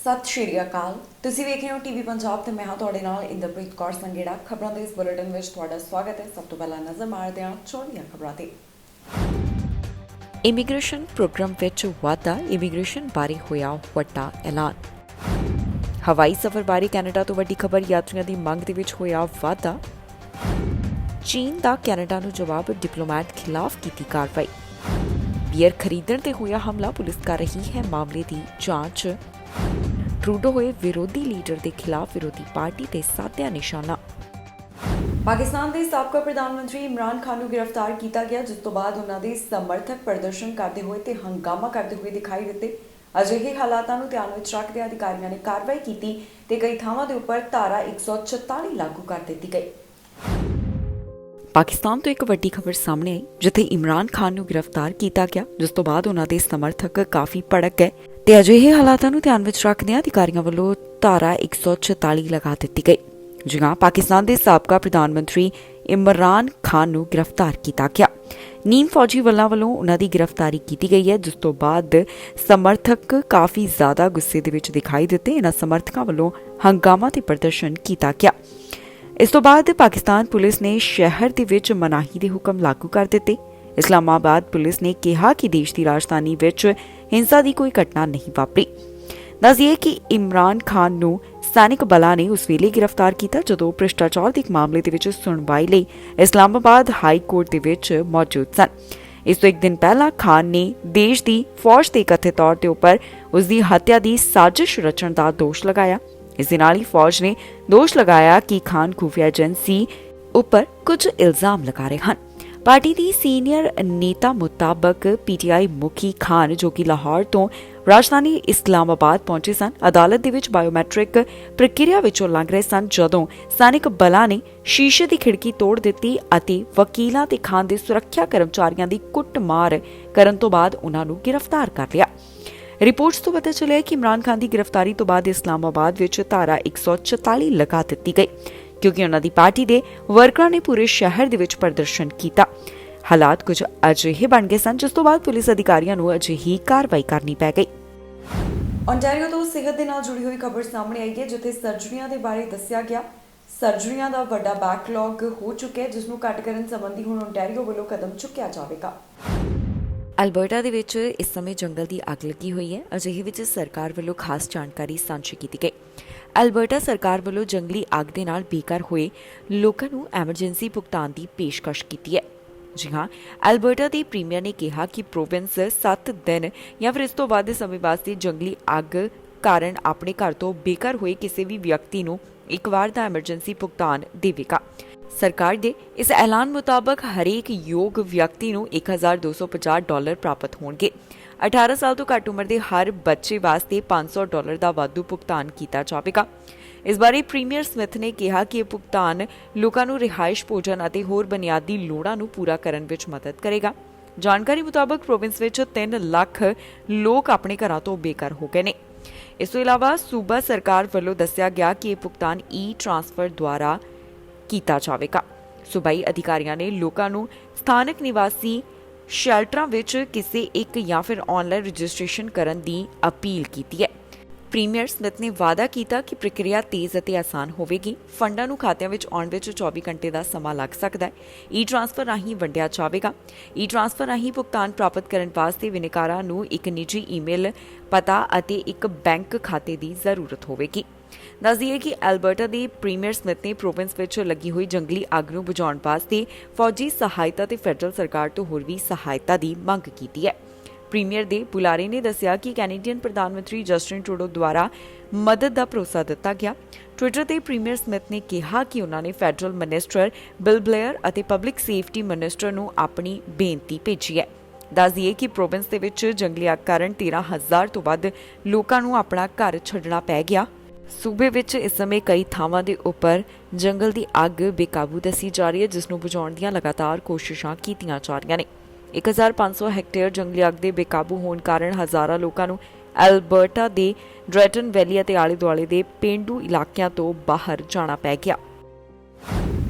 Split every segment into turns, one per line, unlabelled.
ਸਤਿ ਸ਼੍ਰੀ ਅਕਾਲ। ਤੁਸੀਂ ਵੇਖ ਰਹੇ ਹੋ ਟੀਵੀ ਪੰਜਾਬ ਤੇ ਮੈਂ ਹਾਂ ਤੁਹਾਡੇ ਨਾਲ ਇੰਦਰਪ੍ਰੀਤ ਕੌਰ ਸੰਗੇੜਾ। ਖਬਰਾਂ ਦੇ ਇਸ ਬੁਲੇਟਿਨ ਵਿੱਚ ਤੁਹਾਡਾ ਸਵਾਗਤ ਹੈ। ਸਭ ਤੋਂ ਪਹਿਲਾਂ ਨਜ਼ਰ ਮਾਰਦੇ ਹਾਂ ਚੋਣਵੀਆਂ ਖਬਰਾਂ ਤੇ।
ਇਮੀਗ੍ਰੇਸ਼ਨ ਪ੍ਰੋਗਰਾਮ ਵਿੱਚ ਵਾਧਾ, ਇਮੀਗ੍ਰੇਸ਼ਨ ਬਾਰੇ ਹੋਇਆ ਵੱਡਾ ਐਲਾਨ। ਹਵਾਈ ਸਫ਼ਰ ਬਾਰੇ ਕੈਨੇਡਾ ਤੋਂ ਵੱਡੀ ਖਬਰ, ਯਾਤਰੀਆਂ ਦੀ ਮੰਗ ਦੇ ਵਿੱਚ ਹੋਇਆ ਵਾਧਾ। ਚੀਨ ਦਾ ਕੈਨੇਡਾ ਨੂੰ ਜਵਾਬ, ਡਿਪਲੋਮੈਟ ਖਿਲਾਫ ਕੀਤੀ ਕਾਰਵਾਈ। ਬੀਅਰ ਖਰੀਦਣ ਤੇ ਹੋਇਆ ਹਮਲਾ, ਪੁਲਿਸ ਕਰ ਰਹੀ ਹੈ ਮਾਮਲੇ ਦੀ ਜਾਂਚ। ਟਰੂਡੋ ਹੋਏ ਵਿਰੋਧੀ ਲੀਡਰ ਦੇ ਖਿਲਾਫ ਵਿਰੋਧੀ ਪਾਰਟੀ ਤੇ ਸਾਧਿਆ ਨਿਸ਼ਾਨਾ।
ਪਾਕਿਸਤਾਨ ਦੇ ਸਾਬਕਾ ਪ੍ਰਧਾਨ ਮੰਤਰੀ ਇਮਰਾਨ ਖਾਨ ਨੂੰ ਗ੍ਰਿਫਤਾਰ ਕੀਤਾ ਗਿਆ, ਜਿਸ ਤੋਂ ਬਾਅਦ ਉਹਨਾਂ ਦੇ ਸਮਰਥਕ ਪ੍ਰਦਰਸ਼ਨ ਕਰਦੇ ਹੋਏ ਤੇ ਹੰਗਾਮਾ ਕਰਦੇ ਹੋਏ ਦਿਖਾਈ ਦਿੱਤੇ। ਅਜਿਹੇ ਹਾਲਾਤਾਂ ਨੂੰ ਧਿਆਨ ਵਿੱਚ ਰੱਖਦੇ ਅਧਿਕਾਰੀਆਂ ਨੇ ਕਾਰਵਾਈ ਕੀਤੀ ਤੇ ਕਈ ਥਾਵਾਂ ਦੇ ਉੱਪਰ ਧਾਰਾ 144 ਲਾਗੂ ਕਰ ਦਿੱਤੀ ਗਈ।
ਪਾਕਿਸਤਾਨ ਤੋਂ ਇੱਕ ਵੱਡੀ ਖਬਰ ਸਾਹਮਣੇ ਆਈ, ਜਿੱਥੇ ਇਮਰਾਨ ਖਾਨ ਨੂੰ ਗ੍ਰਿਫਤਾਰ ਕੀਤਾ ਗਿਆ, ਜਿਸ ਤੋਂ ਬਾਅਦ ਉਹਨਾਂ ਦੇ ਸਮਰਥਕ ਕਾਫੀ ਭੜਕ ਗਏ ਤੇ ਅਜਿਹੇ ਹਾਲਾਤਾਂ ਨੂੰ ਧਿਆਨ ਵਿੱਚ ਰੱਖਦਿਆਂ ਅਧਿਕਾਰੀਆਂ ਵੱਲੋਂ ਧਾਰਾ 144 ਲਗਾ ਦਿੱਤੀ ਗਈ। ਜੀ ਹਾਂ, ਪਾਕਿਸਤਾਨ ਦੇ ਸਾਬਕਾ ਪ੍ਰਧਾਨ ਮੰਤਰੀ ਇਮਰਾਨ ਖਾਨ ਨੂੰ ਗ੍ਰਿਫਤਾਰ ਕੀਤਾ ਗਿਆ। ਨੀਮ ਫੌਜੀ ਵੱਲਾਂ ਵੱਲੋਂ ਉਹਨਾਂ ਦੀ ਗ੍ਰਿਫਤਾਰੀ ਕੀਤੀ ਗਈ ਹੈ, ਜਿਸ ਤੋਂ ਬਾਅਦ ਸਮਰਥਕ ਕਾਫੀ ਜ਼ਿਆਦਾ ਗੁੱਸੇ ਦੇ ਵਿੱਚ ਦਿਖਾਈ ਦਿੱਤੇ। ਇਹਨਾਂ ਸਮਰਥਕਾਂ ਵੱਲੋਂ ਹੰਗਾਮਾ ਤੇ ਪ੍ਰਦਰਸ਼ਨ ਕੀਤਾ ਗਿਆ। ਇਸ ਤੋਂ ਬਾਅਦ ਪਾਕਿਸਤਾਨ ਪੁਲਿਸ ਨੇ ਸ਼ਹਿਰ ਦੇ ਵਿੱਚ ਮਨਾਹੀ ਦੇ ਹੁਕਮ ਲਾਗੂ ਕਰ ਦਿੱਤੇ। ਇਸਲਾਮਾਬਾਦ ਪੁਲਿਸ ਨੇ ਕਿਹਾ ਕਿ ਦੇਸ਼ ਦੀ ਰਾਜਧਾਨੀ ਵਿੱਚ ਹਿੰਸਾ ਦੀ ਕੋਈ ਘਟਨਾ ਨਹੀਂ ਵਾਪਰੀ। ਦੱਸੀਏ ਕਿ ਇਮਰਾਨ ਖਾਨ ਨੂੰ ਸੈਨਿਕ ਬਲਾਂ ਨੇ ਉਸ ਵੇਲੇ ਗ੍ਰਿਫਤਾਰ ਕੀਤਾ ਜਦੋਂ ਭ੍ਰਿਸ਼ਟਾਚਾਰ ਦੇ ਇੱਕ ਮਾਮਲੇ ਦੇ ਵਿੱਚ ਸੁਣਵਾਈ ਲਈ ਇਸਲਾਮਾਬਾਦ ਹਾਈ ਕੋਰਟ ਦੇ ਵਿੱਚ ਮੌਜੂਦ ਸਨ। ਇਸ ਤੋਂ ਇੱਕ ਦਿਨ ਪਹਿਲਾਂ ਖਾਨ ਨੇ ਦੇਸ਼ ਦੀ ਫੌਜ ਤੇ ਕਥਿਤ ਤੌਰ ਤੇ ਉੱਪਰ ਉਸ ਦੀ ਹੱਤਿਆ ਦੀ ਸਾਜ਼ਿਸ਼ ਰਚਣ ਦਾ ਦੋਸ਼ ਲਗਾਇਆ। ਇਸ ਦੇ ਨਾਲ ਹੀ ਫੌਜ ਨੇ ਦੋਸ਼ ਲਗਾਇਆ ਕਿ ਖਾਨ ਖੁਫੀਆ ਏਜੰਸੀ ਉੱਪਰ ਕੁਝ ਇਲਜ਼ਾਮ ਲਗਾ ਰਹੇ ਹਨ। ਪਾਰਟੀ ਦੀ ਸੀਨੀਅਰ ਨੇਤਾ ਮੁਤਾਬਕ ਪੀਟੀਆਈ ਮੁਖੀ ਖਾਨ, ਜੋ ਕਿ ਲਾਹੌਰ ਤੋਂ ਰਾਜਧਾਨੀ ਇਸਲਾਮਾਬਾਦ ਪਹੁੰਚੇ ਸਨ, ਅਦਾਲਤ ਦੇ ਵਿੱਚ ਬਾਇਓਮੈਟ੍ਰਿਕ ਪ੍ਰਕਿਰਿਆ ਵਿੱਚੋਂ ਲੰਘ ਰਹੇ ਸਨ ਜਦੋਂ ਸੈਨਿਕ ਬਲਾਂ ਨੇ ਸ਼ੀਸ਼ੇ ਦੀ ਖਿੜਕੀ ਤੋੜ ਦਿੱਤੀ ਅਤੇ ਵਕੀਲਾਂ ਤੇ ਖਾਨ ਦੇ ਸੁਰੱਖਿਆ ਕਰਮਚਾਰੀਆਂ ਦੀ ਕੁੱਟਮਾਰ ਕਰਨ ਤੋਂ ਬਾਅਦ ਉਨ੍ਹਾਂ ਨੂੰ ਗ੍ਰਿਫਤਾਰ ਕਰ ਲਿਆ। ਰਿਪੋਰਟਸ ਤੋਂ ਪਤਾ ਚੱਲਿਆ ਕਿ ਇਮਰਾਨ ਖਾਨ ਦੀ ਗ੍ਰਿਫਤਾਰੀ ਤੋਂ ਬਾਅਦ ਇਸਲਾਮਾਬਾਦ ਵਿੱਚ ਧਾਰਾ 144 ਲਗਾ ਦਿੱਤੀ ਗਈ, ਕਿਉਂਕਿ ਉਹਨਾਂ ਦੀ ਪਾਰਟੀ ਦੇ ਵਰਕਰਾਂ ਨੇ ਪੂਰੇ ਸ਼ਹਿਰ ਦੇ ਵਿੱਚ ਪ੍ਰਦਰਸ਼ਨ ਕੀਤਾ। ਹਾਲਾਤ ਕੁਝ ਅਜਿਹੇ ਬਣ ਗਏ ਸਨ, ਜਿਸ ਤੋਂ ਬਾਅਦ ਪੁਲਿਸ ਅਧਿਕਾਰੀਆਂ ਨੂੰ ਅਜਿਹੀ ਕਾਰਵਾਈ ਕਰਨੀ ਪੈ ਗਈ।
ਓਨਟਾਰੀਓ ਤੋਂ ਸਿਹਤ ਦੇ ਨਾਲ ਜੁੜੀ ਹੋਈ ਖਬਰ ਸਾਹਮਣੇ ਆਈ ਹੈ, ਜਿੱਥੇ ਸਰਜਰੀਆਂ ਦੇ ਬਾਰੇ ਦੱਸਿਆ ਗਿਆ। ਸਰਜਰੀਆਂ ਦਾ ਵੱਡਾ ਬੈਕਲੌਗ ਹੋ ਚੁੱਕਿਆ ਹੈ, ਜਿਸ ਨੂੰ ਘੱਟ ਕਰਨ ਸੰਬੰਧੀ ਹੁਣ ਓਨਟਾਰੀਓ ਵੱਲੋਂ ਕਦਮ ਚੁੱਕਿਆ ਜਾਵੇਗਾ।
ਅਲਬਰਟਾ ਦੇ ਵਿੱਚ ਇਸ ਸਮੇਂ ਜੰਗਲ ਦੀ ਅੱਗ ਲੱਗੀ ਹੋਈ ਹੈ। ਅਜਿਹੇ ਵਿੱਚ ਸਰਕਾਰ ਵੱਲੋਂ ਖਾਸ ਜਾਣਕਾਰੀ ਸਾਂਝੀ ਕੀਤੀ ਗਈ। ਅਲਬਰਟਾ ਸਰਕਾਰ ਵੱਲੋਂ ਜੰਗਲੀ ਅੱਗ ਦੇ ਨਾਲ ਬੇਘਰ ਹੋਏ ਲੋਕਾਂ ਨੂੰ ਐਮਰਜੈਂਸੀ ਭੁਗਤਾਨ ਦੀ ਪੇਸ਼ਕਸ਼ ਕੀਤੀ ਹੈ। ਜੀ ਹਾਂ, ਅਲਬਰਟਾ ਦੇ ਪ੍ਰੀਮੀਅਰ ਨੇ ਕਿਹਾ ਕਿ ਪ੍ਰੋਵਿੰਸ 7 ਦਿਨ ਜਾਂ ਫਿਰ ਇਸ ਤੋਂ ਵੱਧ ਸਮੇਂ ਵਾਸਤੇ ਜੰਗਲੀ ਅੱਗ ਕਾਰਨ ਆਪਣੇ ਘਰ ਤੋਂ ਬੇਘਰ ਹੋਏ ਕਿਸੇ ਵੀ ਵਿਅਕਤੀ ਨੂੰ ਇੱਕ ਵਾਰ ਦਾ ਐਮਰਜੈਂਸੀ ਭੁਗਤਾਨ ਦੇਵੇਗਾ। ਸਰਕਾਰ ਦੇ ਇਸ ਐਲਾਨ ਮੁਤਾਬਕ ਹਰੇਕ ਯੋਗ ਵਿਅਕਤੀ ਨੂੰ $1,250 ਪ੍ਰਾਪਤ ਹੋਣਗੇ। 18 ਸਾਲ ਤੋਂ ਘੱਟ ਉਮਰ ਦੇ ਹਰ ਬੱਚੇ ਵਾਸਤੇ $500 ਦਾ ਵਾਧੂ ਭੁਗਤਾਨ ਕੀਤਾ ਜਾਵੇਗਾ। ਇਸ ਬਾਰੇ ਪ੍ਰੀਮੀਅਰ ਸਮਿਥ ਨੇ ਕਿਹਾ ਕਿ ਇਹ ਭੁਗਤਾਨ ਲੋਕਾਂ ਨੂੰ ਰਿਹਾਇਸ਼, ਭੋਜਨ ਅਤੇ ਹੋਰ ਬੁਨਿਆਦੀ ਲੋੜਾਂ ਨੂੰ ਪੂਰਾ ਕਰਨ ਵਿੱਚ ਮਦਦ ਕਰੇਗਾ। ਜਾਣਕਾਰੀ ਮੁਤਾਬਕ ਪ੍ਰੋਵਿੰਸ ਵਿੱਚ 3 ਲੱਖ ਲੋਕ ਆਪਣੇ ਘਰਾਂ ਤੋਂ ਬੇਘਰ ਹੋ ਗਏ ਨੇ। ਇਸ ਤੋਂ ਇਲਾਵਾ ਸੂਬਾ ਸਰਕਾਰ ਵੱਲੋਂ ਦੱਸਿਆ ਗਿਆ ਕਿ ਇਹ ਭੁਗਤਾਨ ਟ੍ਰਾਂਸਫਰ ਦੁਆਰਾ ਕੀਤਾ ਜਾਵੇਗਾ। ਸੂਬਾਈ ਅਧਿਕਾਰੀਆਂ ਨੇ ਲੋਕਾਂ ਨੂੰ ਸਥਾਨਕ ਨਿਵਾਸੀ ਸ਼ੈਲਟਰਾਂ ਵਿੱਚ ਕਿਸੇ ਇੱਕ ਜਾਂ ਫਿਰ ਆਨਲਾਈਨ ਰਜਿਸਟ੍ਰੇਸ਼ਨ ਕਰਨ ਦੀ ਅਪੀਲ ਕੀਤੀ ਹੈ। ਪ੍ਰੀਮੀਅਰ ਸਮਿਥ ਨੇ ਵਾਅਦਾ ਕੀਤਾ ਕਿ ਪ੍ਰਕਿਰਿਆ ਤੇਜ਼ ਅਤੇ ਆਸਾਨ ਹੋਵੇਗੀ। ਫੰਡਾਂ ਨੂੰ ਖਾਤਿਆਂ ਵਿੱਚ ਆਉਣ ਵਿੱਚ 24 ਘੰਟੇ ਦਾ ਸਮਾਂ ਲੱਗ ਸਕਦਾ ਹੈ। ਟ੍ਰਾਂਸਫਰ ਰਾਹੀਂ ਵੰਡਿਆ ਜਾਵੇਗਾ। ਟ੍ਰਾਂਸਫਰ ਰਾਹੀਂ ਭੁਗਤਾਨ ਪ੍ਰਾਪਤ ਕਰਨ ਵਾਸਤੇ ਵਿਨੇਕਾਰਾਂ ਨੂੰ ਇੱਕ ਨਿੱਜੀ ਈਮੇਲ ਪਤਾ ਅਤੇ ਇੱਕ ਬੈਂਕ ਖਾਤੇ ਦੀ ਜ਼ਰੂਰਤ ਹੋਵੇਗੀ। ਦੱਸ ਦਈਏ ਕਿ ਅਲਬਰਟਾ ਦੇ ਪ੍ਰੀਮੀਅਰ ਸਮਿਥ ਨੇ ਪ੍ਰੋਵਿੰਸ ਵਿੱਚ ਲੱਗੀ ਹੋਈ ਜੰਗਲੀ ਅੱਗ ਨੂੰ ਬੁਝਾਉਣ ਵਾਸਤੇ ਫੌਜੀ ਸਹਾਇਤਾ ਤੇ ਫੈਡਰਲ ਸਰਕਾਰ ਤੋਂ ਹੋਰ ਵੀ ਸਹਾਇਤਾ ਦੀ ਮੰਗ ਕੀਤੀ ਹੈ। ਪ੍ਰੀਮੀਅਰ ਦੇ ਬੁਲਾਰੇ ਨੇ ਦੱਸਿਆ ਕਿ ਕੈਨੇਡੀਅਨ ਪ੍ਰਧਾਨ ਮੰਤਰੀ ਜਸਟਿਨ ਟਰੂਡੋ ਦੁਆਰਾ ਮਦਦ ਦਾ ਭਰੋਸਾ ਦਿੱਤਾ ਗਿਆ। ਟਵਿੱਟਰ ਤੇ ਪ੍ਰੀਮੀਅਰ ਸਮਿਥ ਨੇ ਕਿਹਾ ਕਿ ਉਹਨਾਂ ਨੇ ਫੈਡਰਲ ਮਿਨਿਸਟਰ ਬਿਲ ਬਲੇਅਰ ਅਤੇ ਪਬਲਿਕ ਸੇਫਟੀ ਮਿਨਿਸਟਰ ਨੂੰ ਆਪਣੀ ਬੇਨਤੀ ਭੇਜੀ ਹੈ। ਦੱਸ ਦਈਏ ਕਿ ਪ੍ਰੋਵਿੰਸ ਦੇ ਵਿੱਚ ਜੰਗਲੀ ਅੱਗ ਕਾਰਨ 13,000 ਤੋਂ ਵੱਧ ਲੋਕਾਂ ਨੂੰ ਆਪਣਾ ਘਰ ਛੱਡਣਾ ਪੈ ਗਿਆ। ਸੂਬੇ ਵਿੱਚ ਇਸ ਸਮੇਂ ਕਈ ਥਾਵਾਂ ਦੇ ਉੱਪਰ ਜੰਗਲ ਦੀ ਅੱਗ ਬੇਕਾਬੂ ਦੱਸੀ ਜਾ ਰਹੀ ਹੈ, ਜਿਸ ਨੂੰ ਬੁਝਾਉਣ ਦੀਆਂ ਲਗਾਤਾਰ ਕੋਸ਼ਿਸ਼ਾਂ ਕੀਤੀਆਂ ਜਾ ਰਹੀਆਂ ਨੇ। 1,500 ਹੈਕਟੇਅਰ ਜੰਗਲੀ ਅੱਗ ਦੇ ਬੇਕਾਬੂ ਹੋਣ ਕਾਰਨ ਹਜ਼ਾਰਾਂ ਲੋਕਾਂ ਨੂੰ ਐਲਬਰਟਾ ਦੇ ਡਰੈਟਨ ਵੈਲੀ ਅਤੇ ਆਲੇ ਦੁਆਲੇ ਦੇ ਪੇਂਡੂ ਇਲਾਕਿਆਂ ਤੋਂ ਬਾਹਰ ਜਾਣਾ ਪੈ ਗਿਆ।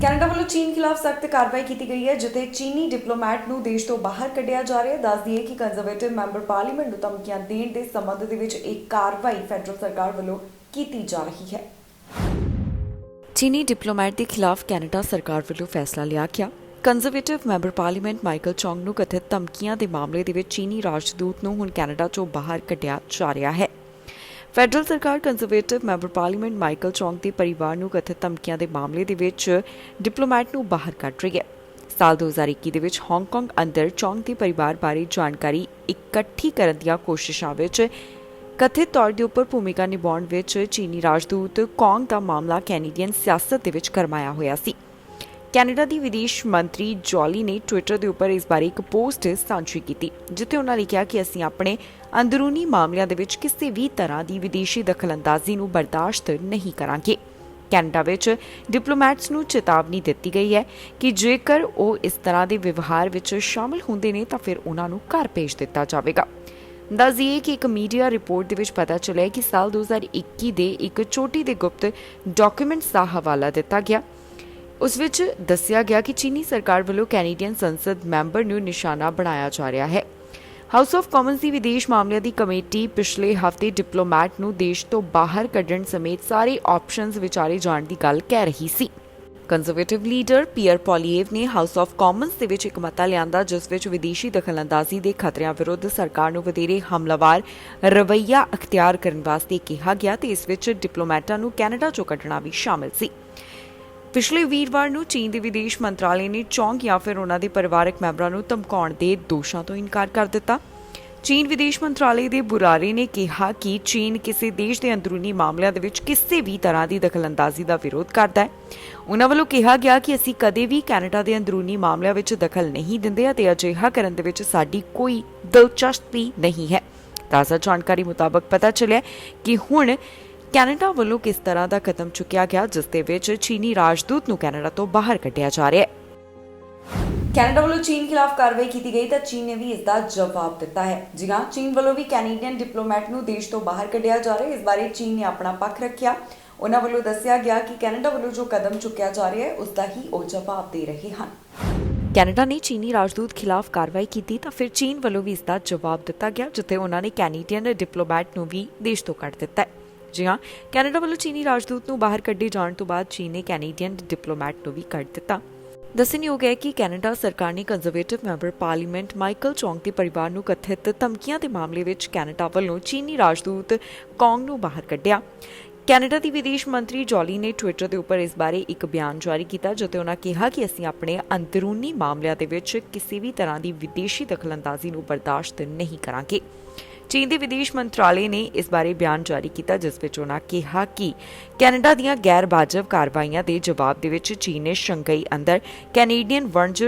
ਕੈਨੇਡਾ ਵੱਲੋਂ ਚੀਨ ਖਿਲਾਫ ਸਖਤ ਕਾਰਵਾਈ ਕੀਤੀ ਗਈ ਹੈ, ਜਿੱਥੇ ਚੀਨੀ ਡਿਪਲੋਮੈਟ ਨੂੰ ਦੇਸ਼ ਤੋਂ ਬਾਹਰ ਕੱਢਿਆ ਜਾ ਰਿਹਾ ਹੈ। ਦੱਸ ਦਈਏ ਕਿ ਕੰਜ਼ਰਵੇਟਿਵ ਮੈਂਬਰ ਪਾਰਲੀਮੈਂਟ ਨੂੰ ਧਮਕੀਆਂ ਦੇਣ ਦੇ ਸੰਬੰਧ ਦੇ ਵਿੱਚ ਇੱਕ ਕਾਰਵਾਈ ਫੈਡਰਲ ਸਰਕਾਰ ਵੱਲੋਂ ਕੀਤੀ ਜਾ ਰਹੀ ਹੈ।
ਚੀਨੀ ਡਿਪਲੋਮੈਟ ਦੇ ਖਿਲਾਫ ਕੈਨੇਡਾ ਸਰਕਾਰ ਵੱਲੋਂ ਫੈਸਲਾ ਲਿਆ ਗਿਆ। ਕੰਜ਼ਰਵੇਟਿਵ ਮੈਂਬਰ ਪਾਰਲੀਮੈਂਟ ਮਾਈਕਲ ਚੌਂਗ ਨੂੰ ਕਥਿਤ ਧਮਕੀਆਂ ਦੇ ਮਾਮਲੇ ਦੇ ਵਿੱਚ ਚੀਨੀ ਰਾਜਦੂਤ ਨੂੰ ਹੁਣ ਕੈਨੇਡਾ ਤੋਂ ਬਾਹਰ ਕੱਢਿਆ ਜਾ ਰਿਹਾ ਹੈ। ਫੈਡਰਲ ਸਰਕਾਰ ਕੰਜ਼ਰਵੇਟਿਵ ਮੈਂਬਰ ਪਾਰਲੀਮੈਂਟ ਮਾਈਕਲ ਚੌਂਗ ਦੇ ਪਰਿਵਾਰ ਨੂੰ ਕਥਿਤ ਧਮਕੀਆਂ ਦੇ ਮਾਮਲੇ ਦੇ ਵਿੱਚ ਡਿਪਲੋਮੈਟ ਨੂੰ ਬਾਹਰ ਕੱਢ ਰਹੀ ਹੈ। ਸਾਲ 2021 ਦੇ ਵਿੱਚ ਹਾਂਗਕਾਂਗ ਅੰਦਰ ਚੌਂਗ ਦੇ ਪਰਿਵਾਰ ਬਾਰੇ ਜਾਣਕਾਰੀ ਇਕੱਠੀ ਕਰਨ ਦੀਆਂ ਕੋਸ਼ਿਸ਼ਾਂ ਵਿੱਚ ਕਥਿਤ ਤੌਰ ਦੇ ਉੱਪਰ ਭੂਮਿਕਾ ਨਿਭਾਉਣ ਵਿੱਚ ਚੀਨੀ ਰਾਜਦੂਤ ਕੌਂਗ ਦਾ ਮਾਮਲਾ ਕੈਨੇਡੀਅਨ ਸਿਆਸਤ ਦੇ ਵਿੱਚ ਗਰਮਾਇਆ ਹੋਇਆ ਸੀ। ਕੈਨੇਡਾ ਦੀ ਵਿਦੇਸ਼ ਮੰਤਰੀ ਜੋਲੀ ਨੇ ਟਵਿੱਟਰ ਦੇ ਉੱਪਰ ਇਸ ਬਾਰੇ ਇੱਕ ਪੋਸਟ ਸਾਂਝੀ ਕੀਤੀ, ਜਿੱਥੇ ਉਹਨਾਂ ਲਿਖਿਆ ਕਿ ਅਸੀਂ ਆਪਣੇ ਅੰਦਰੂਨੀ ਮਾਮਲਿਆਂ ਦੇ ਵਿੱਚ ਕਿਸੇ ਵੀ ਤਰ੍ਹਾਂ ਦੀ ਵਿਦੇਸ਼ੀ ਦਖਲਅੰਦਾਜ਼ੀ ਨੂੰ ਬਰਦਾਸ਼ਤ ਨਹੀਂ ਕਰਾਂਗੇ। ਕੈਨੇਡਾ ਵਿੱਚ ਡਿਪਲੋਮੈਟਸ ਨੂੰ ਚੇਤਾਵਨੀ ਦਿੱਤੀ ਗਈ ਹੈ ਕਿ ਜੇਕਰ ਉਹ ਇਸ ਤਰ੍ਹਾਂ ਦੇ ਵਿਵਹਾਰ ਵਿੱਚ ਸ਼ਾਮਲ ਹੁੰਦੇ ਨੇ ਤਾਂ ਫਿਰ ਉਹਨਾਂ ਨੂੰ ਘਰ ਭੇਜ ਦਿੱਤਾ ਜਾਵੇਗਾ। ਦੱਸ ਦਈਏ ਕਿ ਇੱਕ ਮੀਡੀਆ ਰਿਪੋਰਟ ਦੇ ਵਿੱਚ ਪਤਾ ਚੱਲਿਆ ਕਿ ਸਾਲ 2021 ਦੇ ਇੱਕ ਚੋਟੀ ਦੇ ਗੁਪਤ ਡਾਕੂਮੈਂਟਸ ਦਾ ਹਵਾਲਾ ਦਿੱਤਾ ਗਿਆ। ਉਸ ਵਿੱਚ ਦੱਸਿਆ ਗਿਆ ਕਿ ਚੀਨੀ ਸਰਕਾਰ ਵੱਲੋਂ ਕੈਨੇਡੀਅਨ ਸੰਸਦ ਮੈਂਬਰ ਨੂੰ ਨਿਸ਼ਾਨਾ ਬਣਾਇਆ ਜਾ ਰਿਹਾ ਹੈ। ਹਾਊਸ ਆਫ ਕਾਮਨਸ ਦੀ ਵਿਦੇਸ਼ ਮਾਮਲਿਆਂ ਦੀ ਕਮੇਟੀ ਪਿਛਲੇ ਹਫ਼ਤੇ ਡਿਪਲੋਮੈਟ ਨੂੰ ਦੇਸ਼ ਤੋਂ ਬਾਹਰ ਕੱਢਣ ਸਮੇਤ ਸਾਰੇ ਆਪਸ਼ਨਸ ਵਿਚਾਰੇ ਜਾਣ ਦੀ ਗੱਲ ਕਹਿ ਰਹੀ ਸੀ। ਕੰਜ਼ਰਵੇਟਿਵ ਲੀਡਰ ਪੀਅਰ ਪੋਲੀਏਵ ਨੇ ਹਾਊਸ ਆਫ ਕਾਮਨਸ ਦੇ ਵਿੱਚ ਇੱਕ ਮਤਾ ਲਿਆਂਦਾ, ਜਿਸ ਵਿੱਚ ਵਿਦੇਸ਼ੀ ਦਖਲਅੰਦਾਜ਼ੀ ਦੇ ਖਤਰਿਆਂ ਵਿਰੁੱਧ ਸਰਕਾਰ ਨੂੰ ਵਧੇਰੇ ਹਮਲਾਵਰ ਰਵੱਈਆ ਅਖਤਿਆਰ ਕਰਨ ਵਾਸਤੇ ਕਿਹਾ ਗਿਆ ਤੇ ਇਸ ਵਿੱਚ ਡਿਪਲੋਮੈਟਾਂ ਨੂੰ ਕੈਨੇਡਾ ਚੋਂ ਕੱਢਣਾ ਵੀ ਸ਼ਾਮਲ ਸੀ। ਪਿਛਲੇ ਵੀਰਵਾਰ ਨੂੰ ਚੀਨ ਦੇ ਵਿਦੇਸ਼ ਮੰਤਰਾਲੇ ਨੇ ਚੌਂਗ ਜਾਂ ਫਿਰ ਉਹਨਾਂ ਦੇ ਪਰਿਵਾਰਕ ਮੈਂਬਰਾਂ ਨੂੰ ਧਮਕਾਉਣ ਦੇ ਦੋਸ਼ਾਂ ਤੋਂ ਇਨਕਾਰ ਕਰ ਦਿੱਤਾ। ਚੀਨ ਵਿਦੇਸ਼ ਮੰਤਰਾਲੇ ਦੇ ਬੁਲਾਰੇ ਨੇ ਕਿਹਾ ਕਿ ਚੀਨ ਕਿਸੇ ਦੇਸ਼ ਦੇ ਅੰਦਰੂਨੀ ਮਾਮਲਿਆਂ ਦੇ ਵਿੱਚ ਕਿਸੇ ਵੀ ਤਰ੍ਹਾਂ ਦੀ ਦਖਲਅੰਦਾਜ਼ੀ ਦਾ ਵਿਰੋਧ ਕਰਦਾ ਹੈ। ਉਹਨਾਂ ਵੱਲੋਂ ਕਿਹਾ ਗਿਆ ਕਿ ਅਸੀਂ ਕਦੇ ਵੀ ਕੈਨੇਡਾ ਦੇ ਅੰਦਰੂਨੀ ਮਾਮਲਿਆਂ ਵਿੱਚ ਦਖਲ ਨਹੀਂ ਦਿੰਦੇ ਅਤੇ ਅਜਿਹਾ ਕਰਨ ਦੇ ਵਿੱਚ ਸਾਡੀ ਕੋਈ ਦਿਲਚਸਪੀ ਨਹੀਂ ਹੈ। ਤਾਜ਼ਾ ਜਾਣਕਾਰੀ ਮੁਤਾਬਕ ਪਤਾ ਚੱਲਿਆ ਕਿ ਹੁਣ ਕੈਨੇਡਾ ਵੱਲੋਂ ਕਿਸ ਤਰ੍ਹਾਂ ਦਾ ਕਦਮ ਚੁੱਕਿਆ ਗਿਆ, ਜਿਸ ਦੇ ਵਿੱਚ ਚੀਨੀ ਰਾਜਦੂਤ ਨੂੰ ਕੈਨੇਡਾ ਤੋਂ ਬਾਹਰ ਕੱਢਿਆ ਜਾ ਰਿਹਾ ਹੈ।
ਕੈਨੇਡਾ ਵੱਲੋਂ ਚੀਨ ਖਿਲਾਫ ਕਾਰਵਾਈ ਕੀਤੀ ਗਈ ਤਾਂ ਚੀਨ ਨੇ ਵੀ ਇਸ ਦਾ ਜਵਾਬ ਦਿੱਤਾ ਹੈ। ਜੀ ਹਾਂ, ਚੀਨ ਵੱਲੋਂ ਵੀ ਕੈਨੇਡੀਅਨ ਡਿਪਲੋਮੈਟ ਨੂੰ ਦੇਸ਼ ਤੋਂ ਬਾਹਰ ਕੱਢਿਆ ਜਾ ਰਿਹਾ ਹੈ। ਇਸ ਬਾਰੇ ਚੀਨ ਨੇ ਆਪਣਾ ਪੱਖ ਰੱਖਿਆ। ਉਹਨਾਂ ਵੱਲੋਂ ਦੱਸਿਆ ਗਿਆ ਕਿ ਕੈਨੇਡਾ ਵੱਲੋਂ ਜੋ ਕਦਮ ਚੁੱਕਿਆ ਜਾ ਰਿਹਾ ਹੈ ਉਸ ਦਾ ਹੀ ਉਹ ਜਵਾਬ ਦੇ ਰਹੇ ਹਨ।
ਕੈਨੇਡਾ ਨੇ ਚੀਨੀ ਰਾਜਦੂਤ ਖਿਲਾਫ ਕਾਰਵਾਈ ਕੀਤੀ ਤਾਂ ਫਿਰ ਚੀਨ ਵੱਲੋਂ ਵੀ ਇਸ ਦਾ ਜਵਾਬ ਦਿੱਤਾ ਗਿਆ, ਜਿੱਥੇ ਉਹਨਾਂ ਨੇ ਕੈਨੇਡੀਅਨ ਡਿਪਲੋਮੈਟ ਨੂੰ ਵੀ ਦੇਸ਼ ਤੋਂ ਕੱਢ ਦਿੱਤਾ ਹੈ। ਜੀ ਹਾਂ, ਕੈਨੇਡਾ ਵੱਲੋਂ ਚੀਨੀ ਰਾਜਦੂਤ ਨੂੰ ਬਾਹਰ ਕੱਢੇ ਜਾਣ ਤੋਂ ਬਾਅਦ ਚੀਨ ਨੇ ਕੈਨੇਡੀਅਨ ਡਿਪਲੋਮੈਟ ਨੂੰ ਵੀ ਕੱਢ ਦਿੱਤਾ। ਦੱਸਣਯੋਗ ਹੈ ਕਿ ਕੈਨੇਡਾ ਸਰਕਾਰ ਨੇ ਕੰਜ਼ਰਵੇਟਿਵ ਮੈਂਬਰ ਪਾਰਲੀਮੈਂਟ ਮਾਈਕਲ ਚੌਂਗ ਦੇ ਪਰਿਵਾਰ ਨੂੰ ਕਥਿਤ ਧਮਕੀਆਂ ਦੇ ਮਾਮਲੇ ਵਿੱਚ ਕੈਨੇਡਾ ਵੱਲੋਂ ਚੀਨੀ ਰਾਜਦੂਤ ਕੌਂਗ ਨੂੰ ਬਾਹਰ ਕੱਢਿਆ। ਕੈਨੇਡਾ ਦੀ ਵਿਦੇਸ਼ ਮੰਤਰੀ ਜੋਲੀ ਨੇ ਟਵਿੱਟਰ ਦੇ ਉੱਪਰ ਇਸ ਬਾਰੇ ਇੱਕ ਬਿਆਨ ਜਾਰੀ ਕੀਤਾ, ਜਿੱਥੇ ਉਹਨਾਂ ਕਿਹਾ ਕਿ ਅਸੀਂ ਆਪਣੇ ਅੰਦਰੂਨੀ ਮਾਮਲਿਆਂ ਦੇ ਵਿੱਚ ਕਿਸੇ ਵੀ ਤਰ੍ਹਾਂ ਦੀ ਵਿਦੇਸ਼ੀ ਦਖਲਅੰਦਾਜ਼ੀ ਨੂੰ ਬਰਦਾਸ਼ਤ ਨਹੀਂ ਕਰਾਂਗੇ। ਚੀਨ ਦੇ ਵਿਦੇਸ਼ ਮੰਤਰਾਲੇ ਨੇ ਇਸ ਬਾਰੇ ਬਿਆਨ ਜਾਰੀ ਕੀਤਾ, ਜਿਸ ਵਿੱਚ ਉਹਨਾਂ ਕਿਹਾ ਕਿ ਕੈਨੇਡਾ ਦੀਆਂ ਗੈਰ ਵਾਜਬ ਕਾਰਵਾਈਆਂ ਦੇ ਜਵਾਬ ਦੇ ਵਿੱਚ ਚੀਨ ਨੇ ਸ਼ੰਘਾਈ ਅੰਦਰ ਕੈਨੇਡੀਅਨ ਵਣਜ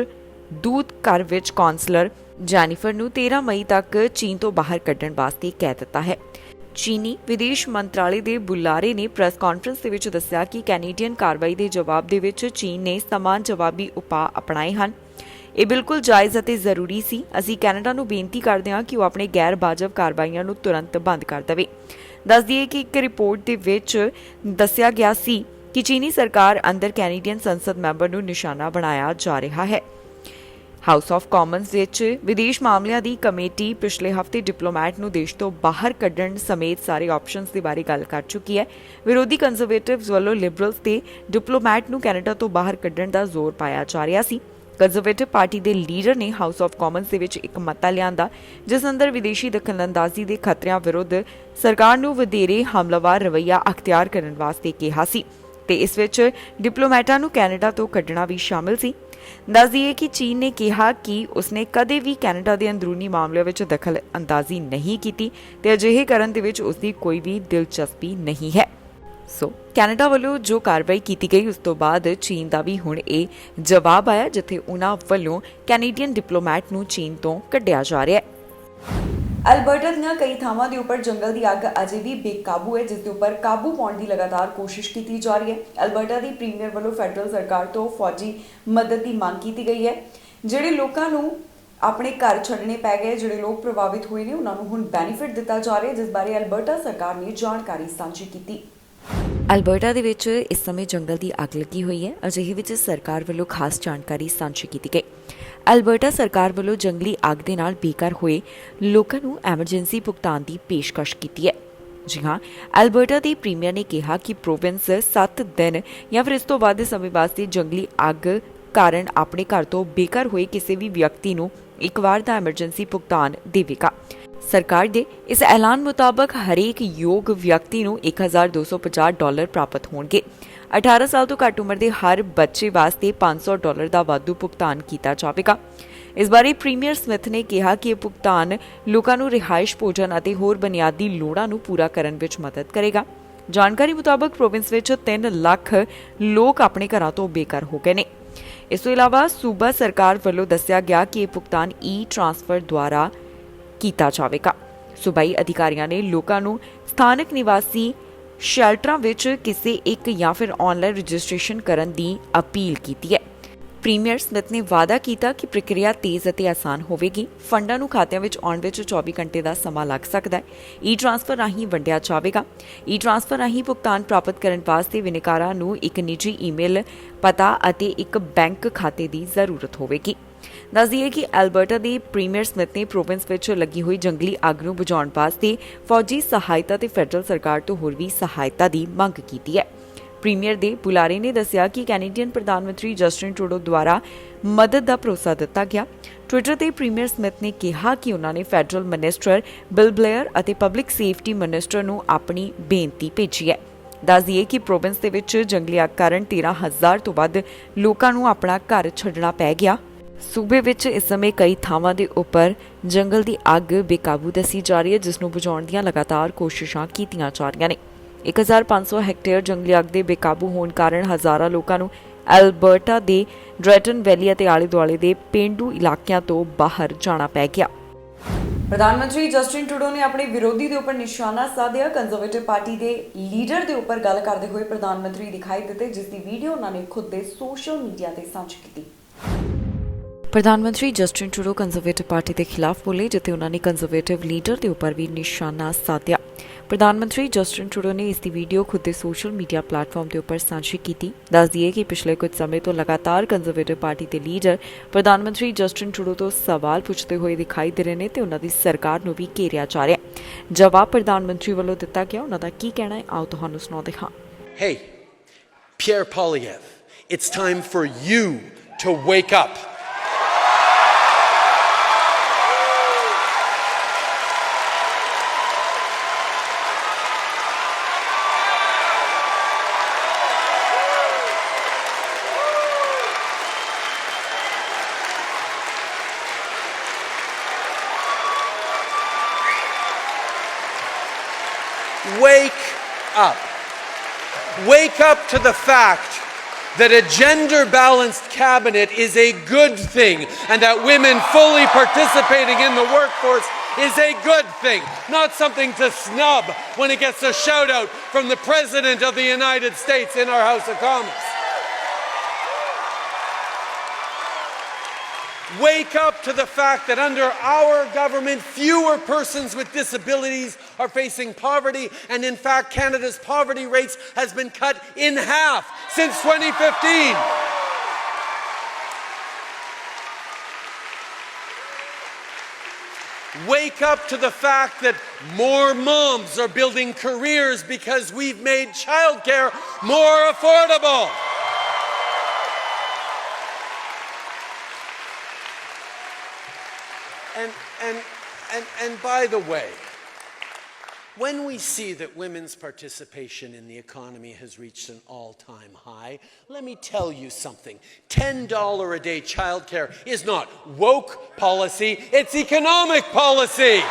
ਦੂਤ ਘਰ ਵਿੱਚ ਕੌਂਸਲਰ ਜੈਨੀਫਰ ਨੂੰ 13 ਮਈ ਤੱਕ ਚੀਨ ਤੋਂ ਬਾਹਰ ਕੱਢਣ ਵਾਸਤੇ ਕਹਿ ਦਿੱਤਾ ਹੈ। ਚੀਨੀ ਵਿਦੇਸ਼ ਮੰਤਰਾਲੇ ਦੇ ਬੁਲਾਰੇ ਨੇ ਪ੍ਰੈਸ ਕਾਨਫਰੰਸ ਦੇ ਵਿੱਚ ਦੱਸਿਆ ਕਿ ਕੈਨੇਡੀਅਨ ਕਾਰਵਾਈ ਦੇ ਜਵਾਬ ਦੇ ਵਿੱਚ ਚੀਨ ਨੇ ਸਮਾਨ ਜਵਾਬੀ ਉਪਾਅ ਅਪਣਾਏ ਹਨ। ਇਹ ਬਿਲਕੁਲ ਜਾਇਜ਼ ਅਤੇ ਜ਼ਰੂਰੀ ਸੀ। ਅਸੀਂ ਕੈਨੇਡਾ ਨੂੰ ਬੇਨਤੀ ਕਰਦੇ ਹਾਂ ਕਿ ਉਹ ਆਪਣੇ ਗੈਰ ਵਾਜਬ ਕਾਰਵਾਈਆਂ ਨੂੰ ਤੁਰੰਤ ਬੰਦ ਕਰ ਦੇਵੇ। ਦੱਸ ਦਈਏ ਕਿ ਇੱਕ ਰਿਪੋਰਟ ਦੇ ਵਿੱਚ ਦੱਸਿਆ ਗਿਆ ਸੀ ਕਿ ਚੀਨੀ ਸਰਕਾਰ ਅੰਦਰ ਕੈਨੇਡੀਅਨ ਸੰਸਦ ਮੈਂਬਰ ਨੂੰ ਨਿਸ਼ਾਨਾ ਬਣਾਇਆ ਜਾ ਰਿਹਾ ਹੈ। ਹਾਊਸ ਆਫ ਕਾਮਨਸ ਵਿੱਚ ਵਿਦੇਸ਼ ਮਾਮਲਿਆਂ ਦੀ ਕਮੇਟੀ ਪਿਛਲੇ ਹਫ਼ਤੇ ਡਿਪਲੋਮੈਟ ਨੂੰ ਦੇਸ਼ ਤੋਂ ਬਾਹਰ ਕੱਢਣ ਸਮੇਤ ਸਾਰੇ ਆਪਸ਼ਨਸ ਦੇ ਬਾਰੇ ਗੱਲ ਕਰ ਚੁੱਕੀ ਹੈ। ਵਿਰੋਧੀ ਕੰਜ਼ਰਵੇਟਿਵਸ ਵੱਲੋਂ ਲਿਬਰਲਸ ਤੇ ਡਿਪਲੋਮੈਟ ਨੂੰ ਕੈਨੇਡਾ ਤੋਂ ਬਾਹਰ ਕੱਢਣ ਦਾ ਜ਼ੋਰ ਪਾਇਆ ਜਾ ਰਿਹਾ ਸੀ। ਕੰਜ਼ਰਵੇਟਿਵ ਪਾਰਟੀ ਦੇ ਲੀਡਰ ਨੇ ਹਾਊਸ ਆਫ ਕਾਮਨਸ ਦੇ ਵਿੱਚ ਇੱਕ ਮਤਾ ਲਿਆਂਦਾ, ਜਿਸ ਅੰਦਰ ਵਿਦੇਸ਼ੀ ਦਖਲਅੰਦਾਜ਼ੀ ਦੇ ਖਤਰਿਆਂ ਵਿਰੁੱਧ ਸਰਕਾਰ ਨੂੰ ਵਧੇਰੇ ਹਮਲਾਵਰ ਰਵੱਈਆ ਅਖਤਿਆਰ ਕਰਨ ਵਾਸਤੇ ਕਿਹਾ ਸੀ ਤੇ ਇਸ ਵਿੱਚ ਡਿਪਲੋਮੈਟਾਂ ਨੂੰ ਕੈਨੇਡਾ ਤੋਂ ਕੱਢਣਾ ਵੀ ਸ਼ਾਮਲ ਸੀ। ਦੱਸ ਦਈਏ ਕਿ ਚੀਨ ਨੇ ਕਿਹਾ ਕਿ ਉਸਨੇ ਕਦੇ ਵੀ ਕੈਨੇਡਾ ਦੇ ਅੰਦਰੂਨੀ ਮਾਮਲਿਆਂ ਵਿੱਚ ਦਖਲ ਅੰਦਾਜ਼ੀ ਨਹੀਂ ਕੀਤੀ ਤੇ ਅਜਿਹੇ ਕਰਨ ਦੇ ਵਿੱਚ ਉਸਦੀ ਕੋਈ ਵੀ ਦਿਲਚਸਪੀ ਨਹੀਂ ਹੈ। ਸੋ ਕੈਨੇਡਾ ਵੱਲੋਂ ਜੋ ਕਾਰਵਾਈ ਕੀਤੀ ਗਈ ਉਸ ਤੋਂ ਬਾਅਦ ਚੀਨ ਦਾ ਵੀ ਹੁਣ ਇਹ ਜਵਾਬ ਆਇਆ, ਜਿੱਥੇ ਉਹਨਾਂ ਵੱਲੋਂ ਕੈਨੇਡੀਅਨ ਡਿਪਲੋਮੈਟ ਨੂੰ ਚੀਨ ਤੋਂ ਕੱਢਿਆ ਜਾ ਰਿਹਾ ਹੈ।
ਅਲਬਰਟਾ ਦੀਆਂ ਕਈ ਥਾਵਾਂ ਦੇ ਉੱਪਰ ਜੰਗਲ ਦੀ ਅੱਗ ਅਜੇ ਵੀ ਬੇਕਾਬੂ ਹੈ, ਜਿਸ ਦੇ ਉੱਪਰ ਕਾਬੂ ਪਾਉਣ ਦੀ ਲਗਾਤਾਰ ਕੋਸ਼ਿਸ਼ ਕੀਤੀ ਜਾ ਰਹੀ ਹੈ। ਅਲਬਰਟਾ ਦੀ ਪ੍ਰੀਮੀਅਰ ਵੱਲੋਂ ਫੈਡਰਲ ਸਰਕਾਰ ਤੋਂ ਫੌਜੀ ਮਦਦ ਦੀ ਮੰਗ ਕੀਤੀ ਗਈ ਹੈ। ਜਿਹੜੇ ਲੋਕਾਂ ਨੂੰ ਆਪਣੇ ਘਰ ਛੱਡਣੇ ਪੈ ਗਏ, ਜਿਹੜੇ ਲੋਕ ਪ੍ਰਭਾਵਿਤ ਹੋਏ ਨੇ, ਉਹਨਾਂ ਨੂੰ ਹੁਣ ਬੈਨੀਫਿਟ ਦਿੱਤਾ ਜਾ ਰਿਹਾ ਹੈ, ਜਿਸ ਬਾਰੇ ਅਲਬਰਟਾ ਸਰਕਾਰ ਨੇ ਜਾਣਕਾਰੀ ਸਾਂਝੀ ਕੀਤੀ।
ਅਲਬਰਟਾ ਦੇ ਵਿੱਚ ਇਸ ਸਮੇਂ ਜੰਗਲ ਦੀ ਅੱਗ ਲੱਗੀ ਹੋਈ ਹੈ। ਅਜਿਹੇ ਵਿੱਚ ਸਰਕਾਰ ਵੱਲੋਂ ਖਾਸ ਜਾਣਕਾਰੀ ਸਾਂਝੀ ਕੀਤੀ ਗਈ। ਅਲਬਰਟਾ ਸਰਕਾਰ ਵੱਲੋਂ ਜੰਗਲੀ ਅੱਗ ਦੇ ਨਾਲ ਬੇਘਰ ਹੋਏ ਲੋਕਾਂ ਨੂੰ ਐਮਰਜੈਂਸੀ ਭੁਗਤਾਨ ਦੀ ਪੇਸ਼ਕਸ਼ ਕੀਤੀ ਹੈ। ਜੀ ਹਾਂ, ਅਲਬਰਟਾ ਦੇ ਪ੍ਰੀਮੀਅਰ ਨੇ ਕਿਹਾ ਕਿ ਪ੍ਰੋਵਿੰਸ 7 ਦਿਨ ਜਾਂ ਫਿਰ ਇਸ ਤੋਂ ਵੱਧ ਸਮੇਂ ਵਾਸਤੇ ਜੰਗਲੀ ਅੱਗ ਕਾਰਨ ਆਪਣੇ ਘਰ ਤੋਂ ਬੇਘਰ ਹੋਏ ਕਿਸੇ ਵੀ ਵਿਅਕਤੀ ਨੂੰ ਇੱਕ ਵਾਰ ਦਾ ਐਮਰਜੈਂਸੀ ਭੁਗਤਾਨ ਦੇਵੇਗਾ। ਸਰਕਾਰ ਦੇ ਇਸ ਐਲਾਨ ਮੁਤਾਬਕ ਹਰੇਕ ਯੋਗ ਵਿਅਕਤੀ ਨੂੰ $1,250 ਪ੍ਰਾਪਤ ਹੋਣਗੇ। 18 ਸਾਲ ਤੋਂ ਘੱਟ ਉਮਰ ਦੇ ਹਰ ਬੱਚੇ ਵਾਸਤੇ $500 ਦਾ ਵਾਧੂ ਭੁਗਤਾਨ ਕੀਤਾ ਜਾਵੇਗਾ। ਇਸ ਬਾਰੇ ਪ੍ਰੀਮੀਅਰ ਸਮਿਥ ਨੇ ਕਿਹਾ ਕਿ ਇਹ ਭੁਗਤਾਨ ਲੋਕਾਂ ਨੂੰ ਰਿਹਾਇਸ਼, ਭੋਜਨ ਅਤੇ ਹੋਰ ਬੁਨਿਆਦੀ ਲੋੜਾਂ ਨੂੰ ਪੂਰਾ ਕਰਨ ਵਿੱਚ ਮਦਦ ਕਰੇਗਾ। ਜਾਣਕਾਰੀ ਮੁਤਾਬਕ ਪ੍ਰੋਵਿੰਸ ਵਿੱਚ 3 ਲੱਖ ਲੋਕ ਆਪਣੇ ਘਰਾਂ ਤੋਂ ਬੇਘਰ ਹੋ ਗਏ ਨੇ। ਇਸ ਤੋਂ ਇਲਾਵਾ ਸੂਬਾ ਸਰਕਾਰ ਵੱਲੋਂ ਦੱਸਿਆ ਗਿਆ ਕਿ ਇਹ ਭੁਗਤਾਨ ਟ੍ਰਾਂਸਫਰ ਦੁਆਰਾ ਕੀਤਾ ਜਾਵੇਗਾ। ਸੂਬਾਈ ਅਧਿਕਾਰੀਆਂ ਨੇ ਲੋਕਾਂ ਨੂੰ ਸਥਾਨਕ ਨਿਵਾਸੀ ਸ਼ੈਲਟਰਾਂ ਵਿੱਚ ਕਿਸੇ ਇੱਕ ਜਾਂ ਫਿਰ ਆਨਲਾਈਨ ਰਜਿਸਟ੍ਰੇਸ਼ਨ ਕਰਨ ਦੀ ਅਪੀਲ ਕੀਤੀ ਹੈ। ਪ੍ਰੀਮੀਅਰ ਸਮਿਥ ਨੇ ਵਾਅਦਾ ਕੀਤਾ ਕਿ ਪ੍ਰਕਿਰਿਆ ਤੇਜ਼ ਅਤੇ ਆਸਾਨ ਹੋਵੇਗੀ। ਫੰਡਾਂ ਨੂੰ ਖਾਤਿਆਂ ਵਿੱਚ ਆਉਣ ਵਿੱਚ 24 ਘੰਟੇ ਦਾ ਸਮਾਂ ਲੱਗ ਸਕਦਾ ਹੈ। ਟ੍ਰਾਂਸਫਰ ਰਾਹੀਂ ਵੰਡਿਆ ਜਾਵੇਗਾ। ਟ੍ਰਾਂਸਫਰ ਰਾਹੀਂ ਭੁਗਤਾਨ ਪ੍ਰਾਪਤ ਕਰਨ ਵਾਸਤੇ ਵਿਨੇਕਾਰਾਂ ਨੂੰ ਇੱਕ ਨਿੱਜੀ ਈਮੇਲ ਪਤਾ ਅਤੇ ਇੱਕ ਬੈਂਕ ਖਾਤੇ ਦੀ ਜ਼ਰੂਰਤ ਹੋਵੇਗੀ। ਦੱਸ ਦਈਏ ਕਿ ਅਲਬਰਟਾ ਦੇ ਪ੍ਰੀਮੀਅਰ ਸਮਿਥ ਨੇ ਪ੍ਰੋਵਿੰਸ ਵਿੱਚ ਲੱਗੀ ਹੋਈ ਜੰਗਲੀ ਅੱਗ ਨੂੰ ਬੁਝਾਉਣ ਵਾਸਤੇ ਫੌਜੀ ਸਹਾਇਤਾ ਤੇ ਫੈਡਰਲ ਸਰਕਾਰ ਤੋਂ ਹੋਰ ਵੀ ਸਹਾਇਤਾ ਦੀ ਮੰਗ ਕੀਤੀ ਹੈ। ਪ੍ਰੀਮੀਅਰ ਦੇ ਬੁਲਾਰੇ ਨੇ ਦੱਸਿਆ ਕਿ ਕੈਨੇਡੀਅਨ ਪ੍ਰਧਾਨ ਮੰਤਰੀ ਜਸਟਿਨ ਟਰੂਡੋ ਦੁਆਰਾ ਮਦਦ ਦਾ ਭਰੋਸਾ ਦਿੱਤਾ ਗਿਆ। ਟਵਿੱਟਰ ਤੇ ਪ੍ਰੀਮੀਅਰ ਸਮਿਥ ਨੇ ਕਿਹਾ ਕਿ ਉਨ੍ਹਾਂ ਨੇ ਫੈਡਰਲ ਮਿਨਿਸਟਰ ਬਿਲ ਬਲੇਅਰ ਅਤੇ ਪਬਲਿਕ ਸੇਫਟੀ ਮਿਨਿਸਟਰ ਨੂੰ ਆਪਣੀ ਬੇਨਤੀ ਭੇਜੀ ਹੈ। ਦੱਸ ਦਈਏ ਕਿ ਪ੍ਰੋਵਿੰਸ ਦੇ ਵਿੱਚ ਜੰਗਲੀ ਅੱਗ ਕਾਰਨ 13,000 ਤੋਂ ਵੱਧ ਲੋਕਾਂ ਨੂੰ ਆਪਣਾ ਘਰ ਛੱਡਣਾ ਪੈ ਗਿਆ। ਸੂਬੇ ਵਿੱਚ ਇਸ ਸਮੇਂ ਕਈ ਥਾਵਾਂ ਦੇ ਉੱਪਰ ਜੰਗਲ ਦੀ ਅੱਗ ਬੇਕਾਬੂ ਦੱਸੀ ਜਾ ਰਹੀ ਹੈ, ਜਿਸ ਨੂੰ ਬੁਝਾਉਣ ਦੀਆਂ ਲਗਾਤਾਰ ਕੋਸ਼ਿਸ਼ਾਂ ਕੀਤੀਆਂ ਜਾ ਰਹੀਆਂ ਨੇ। 1,500 ਹੈਕਟੇਅਰ ਜੰਗਲੀ ਅੱਗ ਦੇ ਬੇਕਾਬੂ ਹੋਣ ਕਾਰਨ ਹਜ਼ਾਰਾਂ ਲੋਕਾਂ ਨੂੰ ਅਲਬਰਟਾ ਦੇ ਡ੍ਰੈਟਨ ਵੈਲੀ ਅਤੇ ਆਲੇ-ਦੁਆਲੇ ਦੇ ਪੇਂਡੂ ਇਲਾਕਿਆਂ ਤੋਂ ਬਾਹਰ ਜਾਣਾ ਪੈ ਗਿਆ।
ਪ੍ਰਧਾਨ ਮੰਤਰੀ ਜਸਟਿਨ ਟਰੂਡੋ ਨੇ ਆਪਣੇ ਵਿਰੋਧੀ ਦੇ ਉੱਪਰ ਨਿਸ਼ਾਨਾ ਸਾਧਿਆ। ਕੰਜ਼ਰਵੇਟਿਵ ਪਾਰਟੀ ਦੇ ਲੀਡਰ ਦੇ ਉੱਪਰ ਗੱਲ ਕਰਦੇ ਹੋਏ ਪ੍ਰਧਾਨ ਮੰਤਰੀ ਦਿਖਾਈ ਦਿੱਤੇ, ਜਿਸ ਦੀ ਵੀਡੀਓ ਉਹਨਾਂ ਨੇ ਖੁਦ ਦੇ ਸੋਸ਼ਲ ਮੀਡੀਆ ਤੇ ਸਾਂਝੀ ਕੀਤੀ।
ਪ੍ਰਧਾਨ ਮੰਤਰੀ ਜਸਟਿਨ ਟਰੂਡੋ ਕੰਜ਼ਰਵੇਟਿਵ ਪਾਰਟੀ ਦੇ ਖਿਲਾਫ ਬੋਲੇ, ਜਿੱਥੇ ਉਹਨਾਂ ਨੇ ਕੰਜ਼ਰਵੇਟਿਵ ਲੀਡਰ ਦੇ ਉੱਪਰ ਵੀ ਨਿਸ਼ਾਨਾ ਸਾਧਿਆ। ਪ੍ਰਧਾਨ ਮੰਤਰੀ ਜਸਟਿਨ ਟਰੂਡੋ ਨੇ ਇਸ ਦੀ ਵੀਡੀਓ ਖੁਦ ਦੇ ਸੋਸ਼ਲ ਮੀਡੀਆ ਪਲੇਟਫਾਰਮ ਦੇ ਉੱਪਰ ਸਾਂਝੀ ਕੀਤੀ। ਦੱਸ ਦਈਏ ਕਿ ਪਿਛਲੇ ਕੁਝ ਸਮੇਂ ਤੋਂ ਲਗਾਤਾਰ ਕੰਜ਼ਰਵੇਟਿਵ ਪਾਰਟੀ ਦੇ ਲੀਡਰ ਪ੍ਰਧਾਨ ਮੰਤਰੀ ਜਸਟਿਨ ਟਰੂਡੋ ਤੋਂ ਸਵਾਲ ਪੁੱਛਦੇ ਹੋਏ ਦਿਖਾਈ ਦੇ ਰਹੇ ਨੇ ਤੇ ਉਹਨਾਂ ਦੀ ਸਰਕਾਰ ਨੂੰ ਵੀ ਘੇਰਿਆ ਜਾ ਰਿਹਾ ਹੈ। ਜਵਾਬ ਪ੍ਰਧਾਨ ਮੰਤਰੀ ਵੱਲੋਂ ਦਿੱਤਾ ਗਿਆ। ਉਹਨਾਂ ਦਾ ਕੀ ਕਹਿਣਾ ਹੈ, ਆਓ ਤੁਹਾਨੂੰ ਸੁਣਾਉਂਦੇ ਹਾਂ।
Hey, Pierre Poilievre, it's time for you to wake up. Wake up. Wake up to the fact that a gender-balanced cabinet is a good thing and that women fully participating in the workforce is a good thing, not something to snub when it gets a shout-out from the President of the United States in our House of Commons. Wake up to the fact that under our government, fewer persons with disabilities are facing poverty, and in fact, Canada's poverty rates has been cut in half since 2015. Wake up to the fact that more moms are building careers because we've made childcare more affordable. And by the way, when we see that women's participation in the economy has reached an all-time high, let me tell you something. $10 a day childcare is not woke policy, it's economic policy.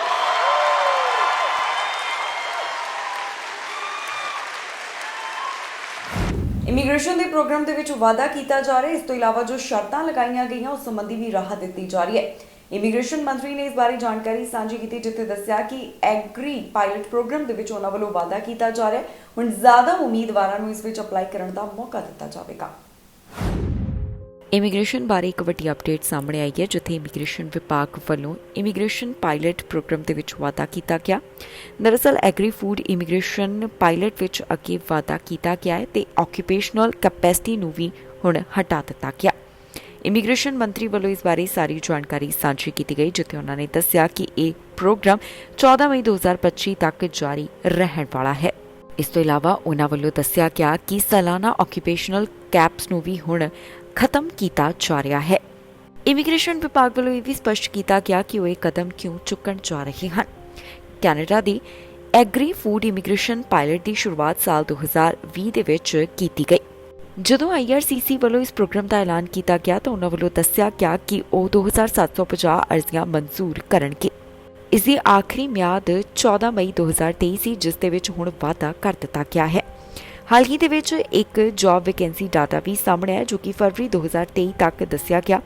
Immigration ਦੇ programme ਦੇ ਵਿੱਚ ਵਾਅਦਾ ਕੀਤਾ ਜਾ ਰਿਹਾ ਹੈ। ਇਸ ਤੋਂ ਇਲਾਵਾ ਜੋ ਸ਼ਰਤਾਂ ਲਗਾਈਆਂ ਗਈਆਂ ਉਸ ਸੰਬੰਧੀ ਵੀ ਰਾਹਤ ਦਿੱਤੀ ਜਾ ਰਹੀ ਹੈ। ਇਮੀਗ੍ਰੇਸ਼ਨ ਮੰਤਰੀ ਨੇ ਇਸ ਬਾਰੇ ਜਾਣਕਾਰੀ ਸਾਂਝੀ ਕੀਤੀ, ਜਿੱਥੇ ਦੱਸਿਆ ਕਿ ਐਗਰੀ ਪਾਇਲਟ ਪ੍ਰੋਗਰਾਮ ਦੇ ਵਿੱਚ ਉਹਨਾਂ ਵੱਲੋਂ ਵਾਅਦਾ ਕੀਤਾ ਜਾ ਰਿਹਾ ਹੈ। ਹੁਣ ਜ਼ਿਆਦਾ ਉਮੀਦਵਾਰਾਂ ਨੂੰ ਇਸ ਵਿੱਚ ਅਪਲਾਈ ਕਰਨ ਦਾ ਮੌਕਾ ਦਿੱਤਾ ਜਾਵੇਗਾ।
ਇਮੀਗ੍ਰੇਸ਼ਨ ਬਾਰੇ ਇੱਕ ਵੱਡੀ ਅਪਡੇਟ ਸਾਹਮਣੇ ਆਈ ਹੈ, ਜਿੱਥੇ ਇਮੀਗ੍ਰੇਸ਼ਨ ਵਿਭਾਗ ਵੱਲੋਂ ਇਮੀਗ੍ਰੇਸ਼ਨ ਪਾਇਲਟ ਪ੍ਰੋਗਰਾਮ ਦੇ ਵਿੱਚ ਵਾਧਾ ਕੀਤਾ ਗਿਆ। ਦਰਅਸਲ ਐਗਰੀ ਫੂਡ ਇਮੀਗ੍ਰੇਸ਼ਨ ਪਾਇਲਟ ਵਿੱਚ ਅੱਗੇ ਵਾਧਾ ਕੀਤਾ ਗਿਆ ਹੈ ਤੇ ਆਕੂਪੇਸ਼ਨਲ ਕੈਪੈਸਿਟੀ ਨੂੰ ਵੀ ਹੁਣ ਹਟਾ ਦਿੱਤਾ ਗਿਆ। ਇਮੀਗ੍ਰੇਸ਼ਨ ਮੰਤਰੀ ਵੱਲੋਂ ਇਸ ਬਾਰੇ ਸਾਰੀ ਜਾਣਕਾਰੀ ਸਾਂਝੀ ਕੀਤੀ ਗਈ, ਜਿੱਥੇ ਉਹਨਾਂ ਨੇ ਦੱਸਿਆ ਕਿ ਇਹ ਪ੍ਰੋਗਰਾਮ 14 ਮਈ 2025 ਤੱਕ ਜਾਰੀ ਰਹਿਣ ਵਾਲਾ ਹੈ। ਇਸ ਤੋਂ ਇਲਾਵਾ ਉਹਨਾਂ ਵੱਲੋਂ ਦੱਸਿਆ ਗਿਆ ਕਿ ਸਾਲਾਨਾ ਆਕੂਪੇਸ਼ਨਲ ਕੈਪਸ ਨੂੰ ਵੀ ਹੁਣ ਖਤਮ ਕੀਤਾ ਜਾ ਰਿਹਾ ਹੈ। ਇਮੀਗ੍ਰੇਸ਼ਨ ਵਿਭਾਗ ਵੱਲੋਂ ਇਹ ਵੀ ਸਪਸ਼ਟ ਕੀਤਾ ਗਿਆ ਕਿ ਉਹ ਇਹ ਕਦਮ ਕਿਉਂ ਚੁੱਕਣ ਜਾ ਰਹੇ ਹਨ। ਕੈਨੇਡਾ ਦੀ ਐਗਰੀ ਫੂਡ ਇਮੀਗ੍ਰੇਸ਼ਨ ਪਾਇਲਟ ਦੀ ਸ਼ੁਰੂਆਤ ਸਾਲ 2020 ਦੇ ਵਿੱਚ ਕੀਤੀ ਗਈ। ਜਦੋਂ IRCC ਵੱਲੋਂ ਇਸ ਪ੍ਰੋਗਰਾਮ ਦਾ ਐਲਾਨ ਕੀਤਾ ਗਿਆ ਤਾਂ ਉਹਨਾਂ ਵੱਲੋਂ ਦੱਸਿਆ ਗਿਆ ਕਿ ਉਹ 2750 ਅਰਜ਼ੀਆਂ ਮਨਜ਼ੂਰ ਕਰਨਗੇ। ਇਸ ਦੀ ਆਖਰੀ ਮਿਆਦ 14 ਮਈ 2023 ਸੀ, ਜਿਸ ਦੇ ਵਿੱਚ ਹੁਣ ਵਾਧਾ ਕਰ ਦਿੱਤਾ ਗਿਆ ਹੈ। ਹਾਲ ਹੀ ਦੇ ਵਿੱਚ ਇੱਕ ਜੌਬ ਵੈਕੈਂਸੀ ਡਾਟਾ ਵੀ ਸਾਹਮਣੇ ਆਇਆ, ਜੋ ਕਿ ਫਰਵਰੀ 2023 ਤੱਕ ਦੱਸਿਆ ਗਿਆ,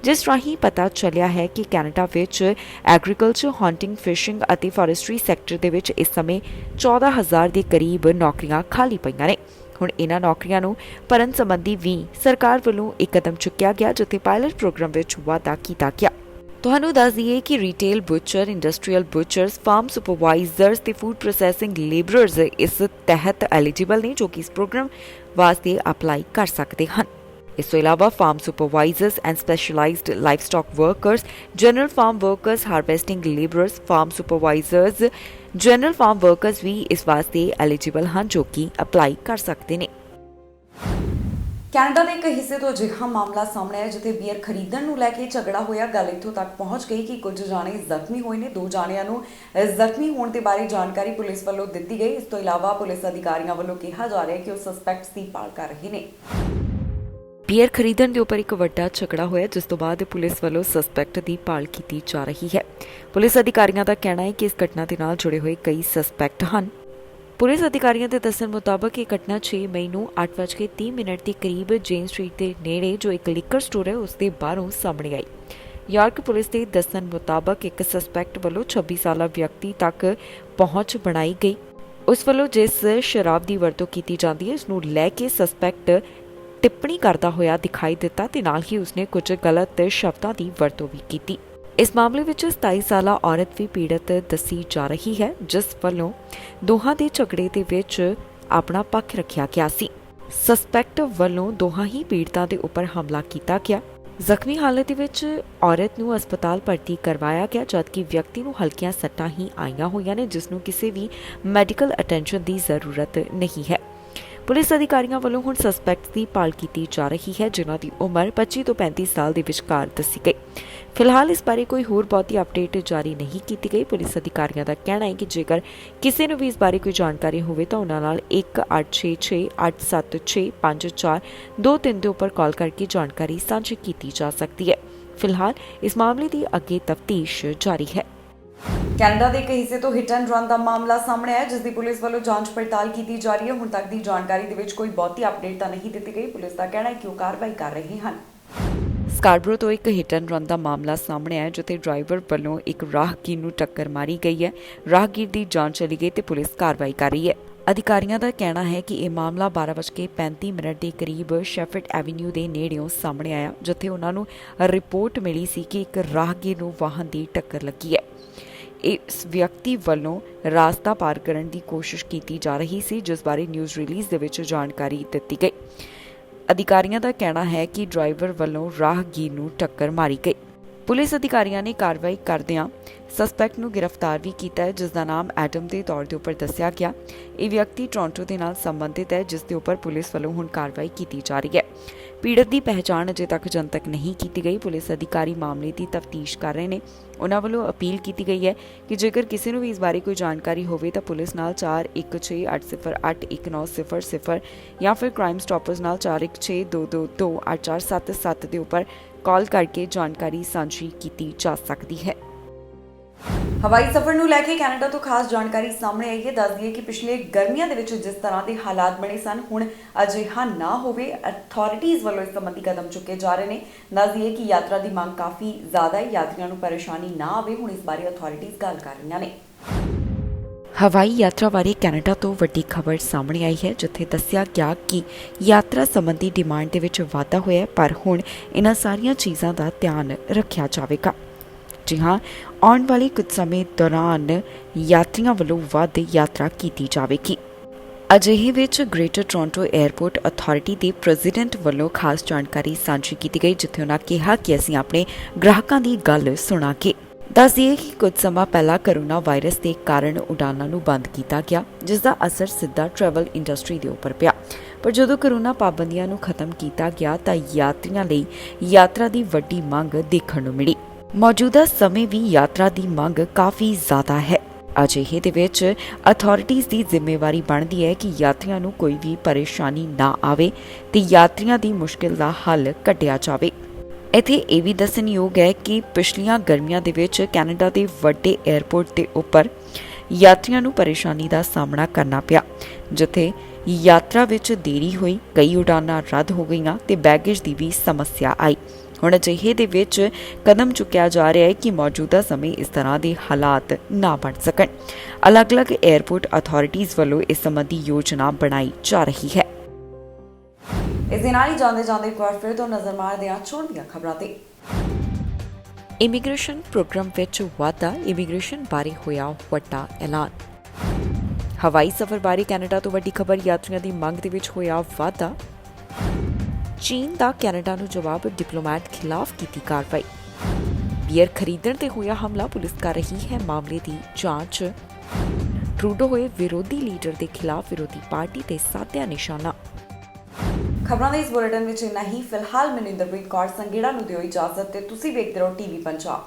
ਜਿਸ ਰਾਹੀਂ ਪਤਾ ਚੱਲਿਆ ਹੈ ਕਿ ਕੈਨੇਡਾ ਵਿੱਚ ਐਗਰੀਕਲਚਰ, ਹੰਟਿੰਗ, ਫਿਸ਼ਿੰਗ ਅਤੇ ਫੋਰੈਸਟਰੀ ਸੈਕਟਰ ਦੇ ਵਿੱਚ ਇਸ ਸਮੇਂ 14,000 ਦੇ ਕਰੀਬ ਨੌਕਰੀਆਂ ਖਾਲੀ ਪਈਆਂ ਨੇ। ਹੁਣ ਇਹਨਾਂ ਨੌਕਰੀਆਂ ਨੂੰ ਭਰਨ ਸੰਬੰਧੀ ਵੀ ਸਰਕਾਰ ਵੱਲੋਂ ਇੱਕ ਕਦਮ ਚੁੱਕਿਆ ਗਿਆ, ਜਿੱਥੇ ਪਾਇਲਟ ਪ੍ਰੋਗਰਾਮ ਵਿੱਚ ਵਾਧਾ ਕੀਤਾ ਗਿਆ। ਤੁਹਾਨੂੰ ਦੱਸ ਦਈਏ ਕਿ retail butcher, industrial ਬੁਚਰਸ, farm supervisors ਤੇ ਫੂਡ ਪ੍ਰੋਸੈਸਿੰਗ ਲੇਬਰਰਸ ਇਸ ਤਹਿਤ ਐਲੀਜੀਬਲ ਨੇ, ਜੋ ਕਿ ਇਸ ਪ੍ਰੋਗਰਾਮ ਵਾਸਤੇ ਅਪਲਾਈ ਕਰ ਸਕਦੇ ਹਨ। ਇਸ ਤੋਂ ਇਲਾਵਾ farm supervisors and specialised livestock workers, general farm workers, harvesting labourers, farm supervisors, general farm workers ਵੀ ਇਸ ਵਾਸਤੇ ਐਲੀਜੀਬਲ ਹਨ, ਜੋ ਕਿ ਅਪਲਾਈ ਕਰ ਸਕਦੇ ਨੇ।
ਕੈਨੇਡਾ ਦੇ ਇੱਕ ਹਿੱਸੇ ਤੋਂ ਅਜਿਹਾ ਮਾਮਲਾ ਸਾਹਮਣੇ ਆਇਆ, ਜਿੱਥੇ ਬੀਅਰ ਖਰੀਦਣ ਨੂੰ ਲੈ ਕੇ ਝਗੜਾ ਹੋਇਆ। ਗੱਲ ਇੱਥੋਂ ਤੱਕ ਪਹੁੰਚ ਗਈ ਕਿ ਕੁਝ ਜਾਣੇ ਜ਼ਖਮੀ ਹੋਏ ਨੇ। 2 ਜਾਣਿਆਂ ਨੂੰ ਜ਼ਖਮੀ ਹੋਣ ਦੇ ਬਾਰੇ ਜਾਣਕਾਰੀ ਪੁਲਿਸ ਵੱਲੋਂ ਦਿੱਤੀ ਗਈ। ਇਸ ਤੋਂ ਇਲਾਵਾ ਪੁਲਿਸ ਅਧਿਕਾਰੀਆਂ ਵੱਲੋਂ ਕਿਹਾ ਜਾ ਰਿਹਾ ਹੈ ਕਿ ਉਹ ਸਸਪੈਕਟਸ ਦੀ ਭਾਲ ਕਰ ਰਹੇ ਨੇ।
ਬੀਅਰ ਖਰੀਦਣ ਦੇ ਉੱਪਰ ਇੱਕ ਵੱਡਾ ਝਗੜਾ ਹੋਇਆ, ਜਿਸ ਤੋਂ ਬਾਅਦ ਪੁਲਿਸ ਵੱਲੋਂ ਸਸਪੈਕਟ ਦੀ ਭਾਲ ਕੀਤੀ ਜਾ ਰਹੀ ਹੈ। ਪੁਲਿਸ ਅਧਿਕਾਰੀਆਂ ਦਾ ਕਹਿਣਾ ਹੈ ਕਿ ਇਸ ਘਟਨਾ ਦੇ ਨਾਲ ਜੁੜੇ ਹੋਏ ਕਈ ਸਸਪੈਕਟ ਹਨ। ਪੁਲਿਸ ਅਧਿਕਾਰੀਆਂ ਦੇ ਦੱਸਣ ਮੁਤਾਬਕ ਇਹ ਘਟਨਾ 6 ਮਈ ਨੂੰ 8:30 ਦੇ ਕਰੀਬ ਜੇਨ ਸਟਰੀਟ ਦੇ ਨੇੜੇ ਜੋ ਇੱਕ ਲਿਕਰ ਸਟੋਰ ਹੈ ਉਸ ਦੇ ਬਾਹਰੋਂ ਸਾਹਮਣੇ ਆਈ। ਯਾਰਕ ਪੁਲਿਸ ਦੇ ਦੱਸਣ ਮੁਤਾਬਕ ਇੱਕ ਸਸਪੈਕਟ ਵੱਲੋਂ 26 ਸਾਲਾ ਵਿਅਕਤੀ ਤੱਕ ਪਹੁੰਚ ਬਣਾਈ ਗਈ। ਉਸ ਵੱਲੋਂ ਜਿਸ ਸ਼ਰਾਬ ਦੀ ਵਰਤੋਂ ਕੀਤੀ ਜਾਂਦੀ ਹੈ, ਇਸ ਨੂੰ ਲੈ ਕੇ ਸਸਪੈਕਟ ਟਿੱਪਣੀ ਕਰਦਾ ਹੋਇਆ ਦਿਖਾਈ ਦਿੱਤਾ ਤੇ ਨਾਲ ਹੀ ਉਸਨੇ ਕੁਝ ਗਲਤ ਸ਼ਬਦਾਂ ਦੀ ਵਰਤੋਂ ਵੀ ਕੀਤੀ। ਇਸ ਮਾਮਲੇ ਵਿੱਚ 27 ਸਾਲਾ ਔਰਤ ਵੀ ਪੀੜਤ ਦੱਸੀ ਜਾ ਰਹੀ ਹੈ, ਜਿਸ ਵੱਲੋਂ ਦੋਹਾਂ ਦੇ ਝਗੜੇ ਦੇ ਵਿੱਚ ਆਪਣਾ ਪੱਖ ਰੱਖਿਆ ਗਿਆ ਸੀ। ਸਸਪੈਕਟ ਵੱਲੋਂ ਦੋਹਾਂ ਹੀ ਪੀੜਤਾਂ ਦੇ ਉੱਪਰ ਹਮਲਾ ਕੀਤਾ ਗਿਆ। ਜ਼ਖਮੀ ਹਾਲਤ ਵਿੱਚ ਔਰਤ ਨੂੰ ਹਸਪਤਾਲ ਭਰਤੀ ਕਰਵਾਇਆ ਗਿਆ, ਜਦਕਿ ਵਿਅਕਤੀ ਨੂੰ ਹਲਕੀਆਂ ਸੱਟਾਂ ਹੀ ਆਈਆਂ ਹੋਈਆਂ ਨੇ, ਜਿਸ ਨੂੰ ਕਿਸੇ ਵੀ ਮੈਡੀਕਲ ਅਟੈਂਸ਼ਨ ਦੀ ਜ਼ਰੂਰਤ ਨਹੀਂ ਹੈ। ਪੁਲਿਸ ਅਧਿਕਾਰੀਆਂ ਵੱਲੋਂ ਹੁਣ ਸਸਪੈਕਟ ਦੀ ਭਾਲ ਕੀਤੀ ਜਾ ਰਹੀ ਹੈ, ਜਿਨ੍ਹਾਂ ਦੀ ਉਮਰ 25 ਤੋਂ 35 ਸਾਲ ਦੇ ਵਿਚਕਾਰ ਦੱਸੀ ਗਈ। ਫਿਲਹਾਲ ਇਸ ਬਾਰੇ ਕੋਈ ਹੋਰ ਬਹੁਤੀ ਅਪਡੇਟ ਜਾਰੀ ਨਹੀਂ ਕੀਤੀ ਗਈ। ਪੁਲਿਸ ਅਧਿਕਾਰੀਆਂ ਦਾ ਕਹਿਣਾ ਹੈ ਕਿ ਜੇਕਰ ਕਿਸੇ ਨੂੰ ਵੀ ਇਸ ਬਾਰੇ ਕੋਈ ਜਾਣਕਾਰੀ ਹੋਵੇ ਤਾਂ ਉਹਨਾਂ ਨਾਲ 1866876542 ਦੇ ਉੱਪਰ ਕਾਲ ਕਰਕੇ ਜਾਣਕਾਰੀ ਸਾਂਝੀ ਕੀਤੀ ਜਾ ਸਕਦੀ ਹੈ। ਫਿਲਹਾਲ ਇਸ ਮਾਮਲੇ ਦੀ ਅੱਗੇ ਤਫਤੀਸ਼ ਜਾਰੀ ਹੈ।
ਕੈਨੇਡਾ ਦੇ ਇੱਕ ਹਿੱਸੇ ਤੋਂ ਹਿੱਟ ਐਂਡ ਰਨ ਦਾ ਮਾਮਲਾ ਸਾਹਮਣੇ ਆਇਆ, ਜਿਸ ਦੀ ਪੁਲਿਸ ਵੱਲੋਂ ਜਾਂਚ ਪੜਤਾਲ ਕੀਤੀ ਜਾ ਰਹੀ ਹੈ। ਹੁਣ ਤੱਕ ਦੀ ਜਾਣਕਾਰੀ ਦੇ ਵਿੱਚ ਕੋਈ ਬਹੁਤੀ ਅਪਡੇਟ ਤਾਂ ਨਹੀਂ ਦਿੱਤੀ ਗਈ। ਪੁਲਿਸ ਦਾ ਕਹਿਣਾ ਹੈ ਕਿ ਉਹ ਕਾਰਵਾਈ ਕਰ ਰਹੇ ਹਨ।
ਸਕਾਰਬਰੋ ਤੋਂ ਇੱਕ ਹਿੱਟ ਐਂਡ ਰਨ ਦਾ ਮਾਮਲਾ ਸਾਹਮਣੇ ਆਇਆ, ਜਿੱਥੇ ਡਰਾਈਵਰ ਵੱਲੋਂ ਇੱਕ ਰਾਹਗੀਰ ਨੂੰ ਟੱਕਰ ਮਾਰੀ ਗਈ ਹੈ। ਰਾਹਗੀਰ ਦੀ ਜਾਂਚ ਚਲੀ ਗਈ ਤੇ ਪੁਲਿਸ ਕਾਰਵਾਈ ਕਰ ਰਹੀ ਹੈ। ਅਧਿਕਾਰੀਆਂ ਦਾ ਕਹਿਣਾ ਹੈ ਕਿ ਇਹ ਮਾਮਲਾ 12:35 ਦੇ ਕਰੀਬ ਸ਼ੈਫਰਡ ਐਵੀਨਿਊ ਦੇ ਨੇੜਿਓਂ ਸਾਹਮਣੇ ਆਇਆ, ਜਿੱਥੇ ਉਹਨਾਂ ਨੂੰ ਰਿਪੋਰਟ ਮਿਲੀ ਸੀ ਕਿ ਇੱਕ ਰਾਹਗੀਰ ਨੂੰ ਵਾਹਨ ਦੀ ਟੱਕਰ ਲੱਗੀ ਹੈ। ਇਸ ਵਿਅਕਤੀ ਵੱਲੋਂ ਰਾਸਤਾ ਪਾਰ ਕਰਨ ਦੀ ਕੋਸ਼ਿਸ਼ ਕੀਤੀ ਜਾ ਰਹੀ ਸੀ, ਜਿਸ ਬਾਰੇ ਨਿਊਜ਼ ਰਿਲੀਜ਼ ਦੇ ਵਿੱਚ ਜਾਣਕਾਰੀ ਦਿੱਤੀ ਗਈ। ਅਧਿਕਾਰੀਆਂ ਦਾ ਕਹਿਣਾ ਹੈ ਕਿ ਡਰਾਈਵਰ ਵੱਲੋਂ ਰਾਹਗੀਰ ਨੂੰ ਟੱਕਰ ਮਾਰੀ ਗਈ। ਪੁਲਿਸ ਅਧਿਕਾਰੀਆਂ ਨੇ ਕਾਰਵਾਈ ਕਰਦਿਆਂ ਸਸਪੈਕਟ ਨੂੰ ਗ੍ਰਿਫਤਾਰ ਵੀ ਕੀਤਾ ਹੈ, ਜਿਸ ਦਾ ਨਾਮ ਐਡਮ ਦੇ ਤੌਰ ਦੇ ਉੱਪਰ ਦੱਸਿਆ ਗਿਆ। ਇਹ ਵਿਅਕਤੀ ਟੋਰਾਂਟੋ ਦੇ ਨਾਲ ਸੰਬੰਧਿਤ ਹੈ, ਜਿਸ ਦੇ ਉੱਪਰ ਪੁਲਿਸ ਵੱਲੋਂ ਹੁਣ ਕਾਰਵਾਈ ਕੀਤੀ ਜਾ ਰਹੀ ਹੈ। ਪੀੜਤ ਦੀ ਪਹਿਚਾਣ ਅਜੇ ਤੱਕ ਜਨਤਕ ਨਹੀਂ ਕੀਤੀ ਗਈ। ਪੁਲਿਸ ਅਧਿਕਾਰੀ ਮਾਮਲੇ ਦੀ ਤਫਤੀਸ਼ ਕਰ ਰਹੇ ਨੇ। ਉਹਨਾਂ ਵੱਲੋਂ ਅਪੀਲ ਕੀਤੀ ਗਈ ਹੈ ਕਿ ਜੇਕਰ ਕਿਸੇ ਨੂੰ ਵੀ ਇਸ ਬਾਰੇ ਕੋਈ ਜਾਣਕਾਰੀ ਹੋਵੇ ਤਾਂ ਪੁਲਿਸ ਨਾਲ 4168081900 ਜਾਂ ਫਿਰ ਕ੍ਰਾਈਮ ਸਟਾਪਰਸ ਨਾਲ 4162228477 ਦੇ ਉੱਪਰ ਕਾਲ ਕਰਕੇ ਜਾਣਕਾਰੀ ਸਾਂਝੀ ਕੀਤੀ ਜਾ ਸਕਦੀ ਹੈ।
ਹਵਾਈ ਸਫ਼ਰ ਨੂੰ ਲੈ ਕੇ ਕੈਨੇਡਾ ਤੋਂ ਖਾਸ ਜਾਣਕਾਰੀ ਸਾਹਮਣੇ ਆਈ ਹੈ। ਦੱਸ ਦਈਏ ਕਿ ਪਿਛਲੇ ਗਰਮੀਆਂ ਦੇ ਵਿੱਚ ਜਿਸ ਤਰ੍ਹਾਂ ਦੇ ਹਾਲਾਤ ਬਣੇ ਸਨ, ਹੁਣ ਅਜਿਹਾ ਨਾ ਹੋਵੇ। ਅਥਾਰਟੀਜ਼ ਵੱਲੋਂ ਇਸ ਸੰਬੰਧੀ ਕਦਮ ਚੁੱਕੇ ਜਾ ਰਹੇ ਨੇ। ਦੱਸ ਦਈਏ ਕਿ ਯਾਤਰਾ ਦੀ ਮੰਗ ਕਾਫੀ ਜ਼ਿਆਦਾ ਹੈ, ਯਾਤਰੀਆਂ ਨੂੰ ਪਰੇਸ਼ਾਨੀ ਨਾ ਆਵੇ। ਹੁਣ ਇਸ ਬਾਰੇ ਅਥਾਰਟੀਜ਼ ਗੱਲ ਕਰ ਰਹੀਆਂ ਨੇ।
ਹਵਾਈ ਯਾਤਰਾ ਬਾਰੇ ਕੈਨੇਡਾ ਤੋਂ ਵੱਡੀ ਖਬਰ ਸਾਹਮਣੇ ਆਈ ਹੈ, ਜਿੱਥੇ ਦੱਸਿਆ ਗਿਆ ਕਿ ਯਾਤਰਾ ਸੰਬੰਧੀ ਡਿਮਾਂਡ ਦੇ ਵਿੱਚ ਵਾਧਾ ਹੋਇਆ ਹੈ, ਪਰ ਹੁਣ ਇਹਨਾਂ ਸਾਰੀਆਂ ਚੀਜ਼ਾਂ ਦਾ ਧਿਆਨ ਰੱਖਿਆ ਜਾਵੇਗਾ। ਜੀ ਹਾਂ, ਆਉਣ ਵਾਲੇ ਕੁਝ ਸਮੇਂ ਦੌਰਾਨ ਯਾਤਰੀਆਂ ਵੱਲੋਂ ਵੱਧ ਯਾਤਰਾ ਕੀਤੀ ਜਾਵੇਗੀ। ਅਜਿਹੇ ਵਿੱਚ ਗ੍ਰੇਟਰ ਟੋਰਾਂਟੋ 에ਅਰਪੋਰਟ ਅਥਾਰਟੀ ਦੇ ਪ੍ਰੈਜ਼ੀਡੈਂਟ ਵੱਲੋਂ ਖਾਸ ਜਾਣਕਾਰੀ ਸਾਂਝੀ ਕੀਤੀ ਗਈ, ਜਿੱਥੇ ਉਹਨਾਂ ਕਿਹਾ ਕਿ ਅਸੀਂ ਆਪਣੇ ਗ੍ਰਾਹਕਾਂ ਦੀ ਗੱਲ ਸੁਣਾਂਗੇ। ਦੱਸ ਦਈਏ ਕਿ ਕੁਝ ਸਮਾਂ ਪਹਿਲਾਂ ਕਰੋਨਾ ਵਾਇਰਸ ਦੇ ਕਾਰਨ ਉਡਾਨਾਂ ਨੂੰ ਬੰਦ ਕੀਤਾ ਗਿਆ, ਜਿਸ ਦਾ ਅਸਰ ਸਿੱਧਾ ਟਰੈਵਲ ਇੰਡਸਟਰੀ ਦੇ ਉੱਪਰ ਪਿਆ। ਪਰ ਜਦੋਂ ਕਰੋਨਾ ਪਾਬੰਦੀਆਂ ਨੂੰ ਖਤਮ ਕੀਤਾ ਗਿਆ ਤਾਂ ਯਾਤਰੀਆਂ ਲਈ ਯਾਤਰਾ ਦੀ ਵੱਡੀ ਮੰਗ ਦੇਖਣ ਨੂੰ ਮਿਲੀ। ਮੌਜੂਦਾ ਸਮੇਂ ਵੀ ਯਾਤਰਾ ਦੀ ਮੰਗ ਕਾਫੀ ਜ਼ਿਆਦਾ ਹੈ। ਅਜਿਹੇ ਦੇ ਵਿੱਚ ਅਥਾਰਟੀਜ਼ ਦੀ ਜ਼ਿੰਮੇਵਾਰੀ ਬਣਦੀ ਹੈ ਕਿ ਯਾਤਰੀਆਂ ਨੂੰ ਕੋਈ ਵੀ ਪਰੇਸ਼ਾਨੀ ਨਾ ਆਵੇ ਤੇ ਯਾਤਰੀਆਂ ਦੀ ਮੁਸ਼ਕਿਲ ਦਾ ਹੱਲ ਕੱਢਿਆ ਜਾਵੇ। ਇੱਥੇ ਇਹ ਵੀ ਦੱਸਣਯੋਗ ਹੈ ਕਿ ਪਿਛਲੀਆਂ ਗਰਮੀਆਂ ਦੇ ਵਿੱਚ ਕੈਨੇਡਾ ਦੇ ਵੱਡੇ 에ਅਰਪੋਰਟ ਦੇ ਉੱਪਰ ਯਾਤਰੀਆਂ ਨੂੰ ਪਰੇਸ਼ਾਨੀ ਦਾ ਸਾਹਮਣਾ ਕਰਨਾ ਪਿਆ, ਜਿੱਥੇ ਯਾਤਰਾ ਵਿੱਚ ਦੇਰੀ ਹੋਈ, ਕਈ ਉਡਾਨਾਂ ਰੱਦ ਹੋ ਗਈਆਂ ਤੇ ਬੈਗੇਜ ਦੀ ਵੀ ਸਮੱਸਿਆ ਆਈ। ਹੁਣ ਅਜਿਹੇ ਦੇ ਵਿੱਚ ਕਦਮ ਚੁੱਕਿਆ ਜਾ ਰਿਹਾ ਹੈ ਕਿ ਮੌਜੂਦਾ ਸਮੇਂ ਇਸ ਤਰ੍ਹਾਂ ਦੇ ਹਾਲਾਤ ਨਾ ਬਣ ਸਕਣ। ਅਲੱਗ-ਅਲੱਗ 에ਅਰਪੋਰਟ ਅਥਾਰਟੀਜ਼ ਵੱਲੋਂ ਇਸ ਸੰਬੰਧੀ ਯੋਜਨਾ ਬਣਾਈ ਜਾ ਰਹੀ ਹੈ।
ਇਸ ਦੇ ਨਾਲ ਹੀ ਜਾਂਦੇ ਇੱਕ ਵਾਰ ਫਿਰ ਤੋਂ ਨਜ਼ਰ ਮਾਰਦੇ ਹਾਂ ਚੋਣ ਦੀਆਂ ਖਬਰਾਂ ਤੇ।
ਇਮੀਗ੍ਰੇਸ਼ਨ ਪ੍ਰੋਗਰਾਮ ਵਿੱਚ ਵਾਧਾ, ਇਮੀਗ੍ਰੇਸ਼ਨ ਬਾਰੇ ਹੋਇਆ ਵੱਡਾ ਐਲਾਨ। ਹਵਾਈ ਸਫ਼ਰ ਬਾਰੇ ਕੈਨੇਡਾ ਤੋਂ ਵੱਡੀ ਖਬਰ, ਯਾਤਰੀਆਂ ਦੀ ਮੰਗ ਦੇ ਵਿੱਚ ਹੋਇਆ ਵਾਧਾ। ਚੀਨ ਦਾ ਕੈਨੇਡਾ ਨੂੰ ਜਵਾਬ, ਡਿਪਲੋਮੈਟ ਖਿਲਾਫ ਕੀਤੀ ਕਾਰਵਾਈ। ਬੀਅਰ ਖਰੀਦਣ ਤੇ ਹੋਇਆ ਹਮਲਾ, ਪੁਲਿਸ ਕਰ ਰਹੀ ਹੈ ਮਾਮਲੇ ਦੀ ਜਾਂਚ। ਟਰੂਡੋ ਹੋਏ ਵਿਰੋਧੀ ਲੀਡਰ ਦੇ ਖਿਲਾਫ, ਵਿਰੋਧੀ ਪਾਰਟੀ ਤੇ ਸਾਧਿਆ ਨਿਸ਼ਾਨਾ।
ਖਬਰਾਂ ਦੇ ਇਸ ਬੁਲੇਟਿਨ ਵਿੱਚ ਇੰਨਾ ਹੀ। ਫਿਲਹਾਲ ਮੈਨੂੰ ਇੰਦਰਪ੍ਰੀਤ ਕੌਰ ਸੰਗੇੜਾ ਨੂੰ ਦਿਓ ਇਜਾਜ਼ਤ ਤੇ ਤੁਸੀਂ ਵੇਖਦੇ ਰਹੋ ਟੀਵੀ ਪੰਜਾਬ।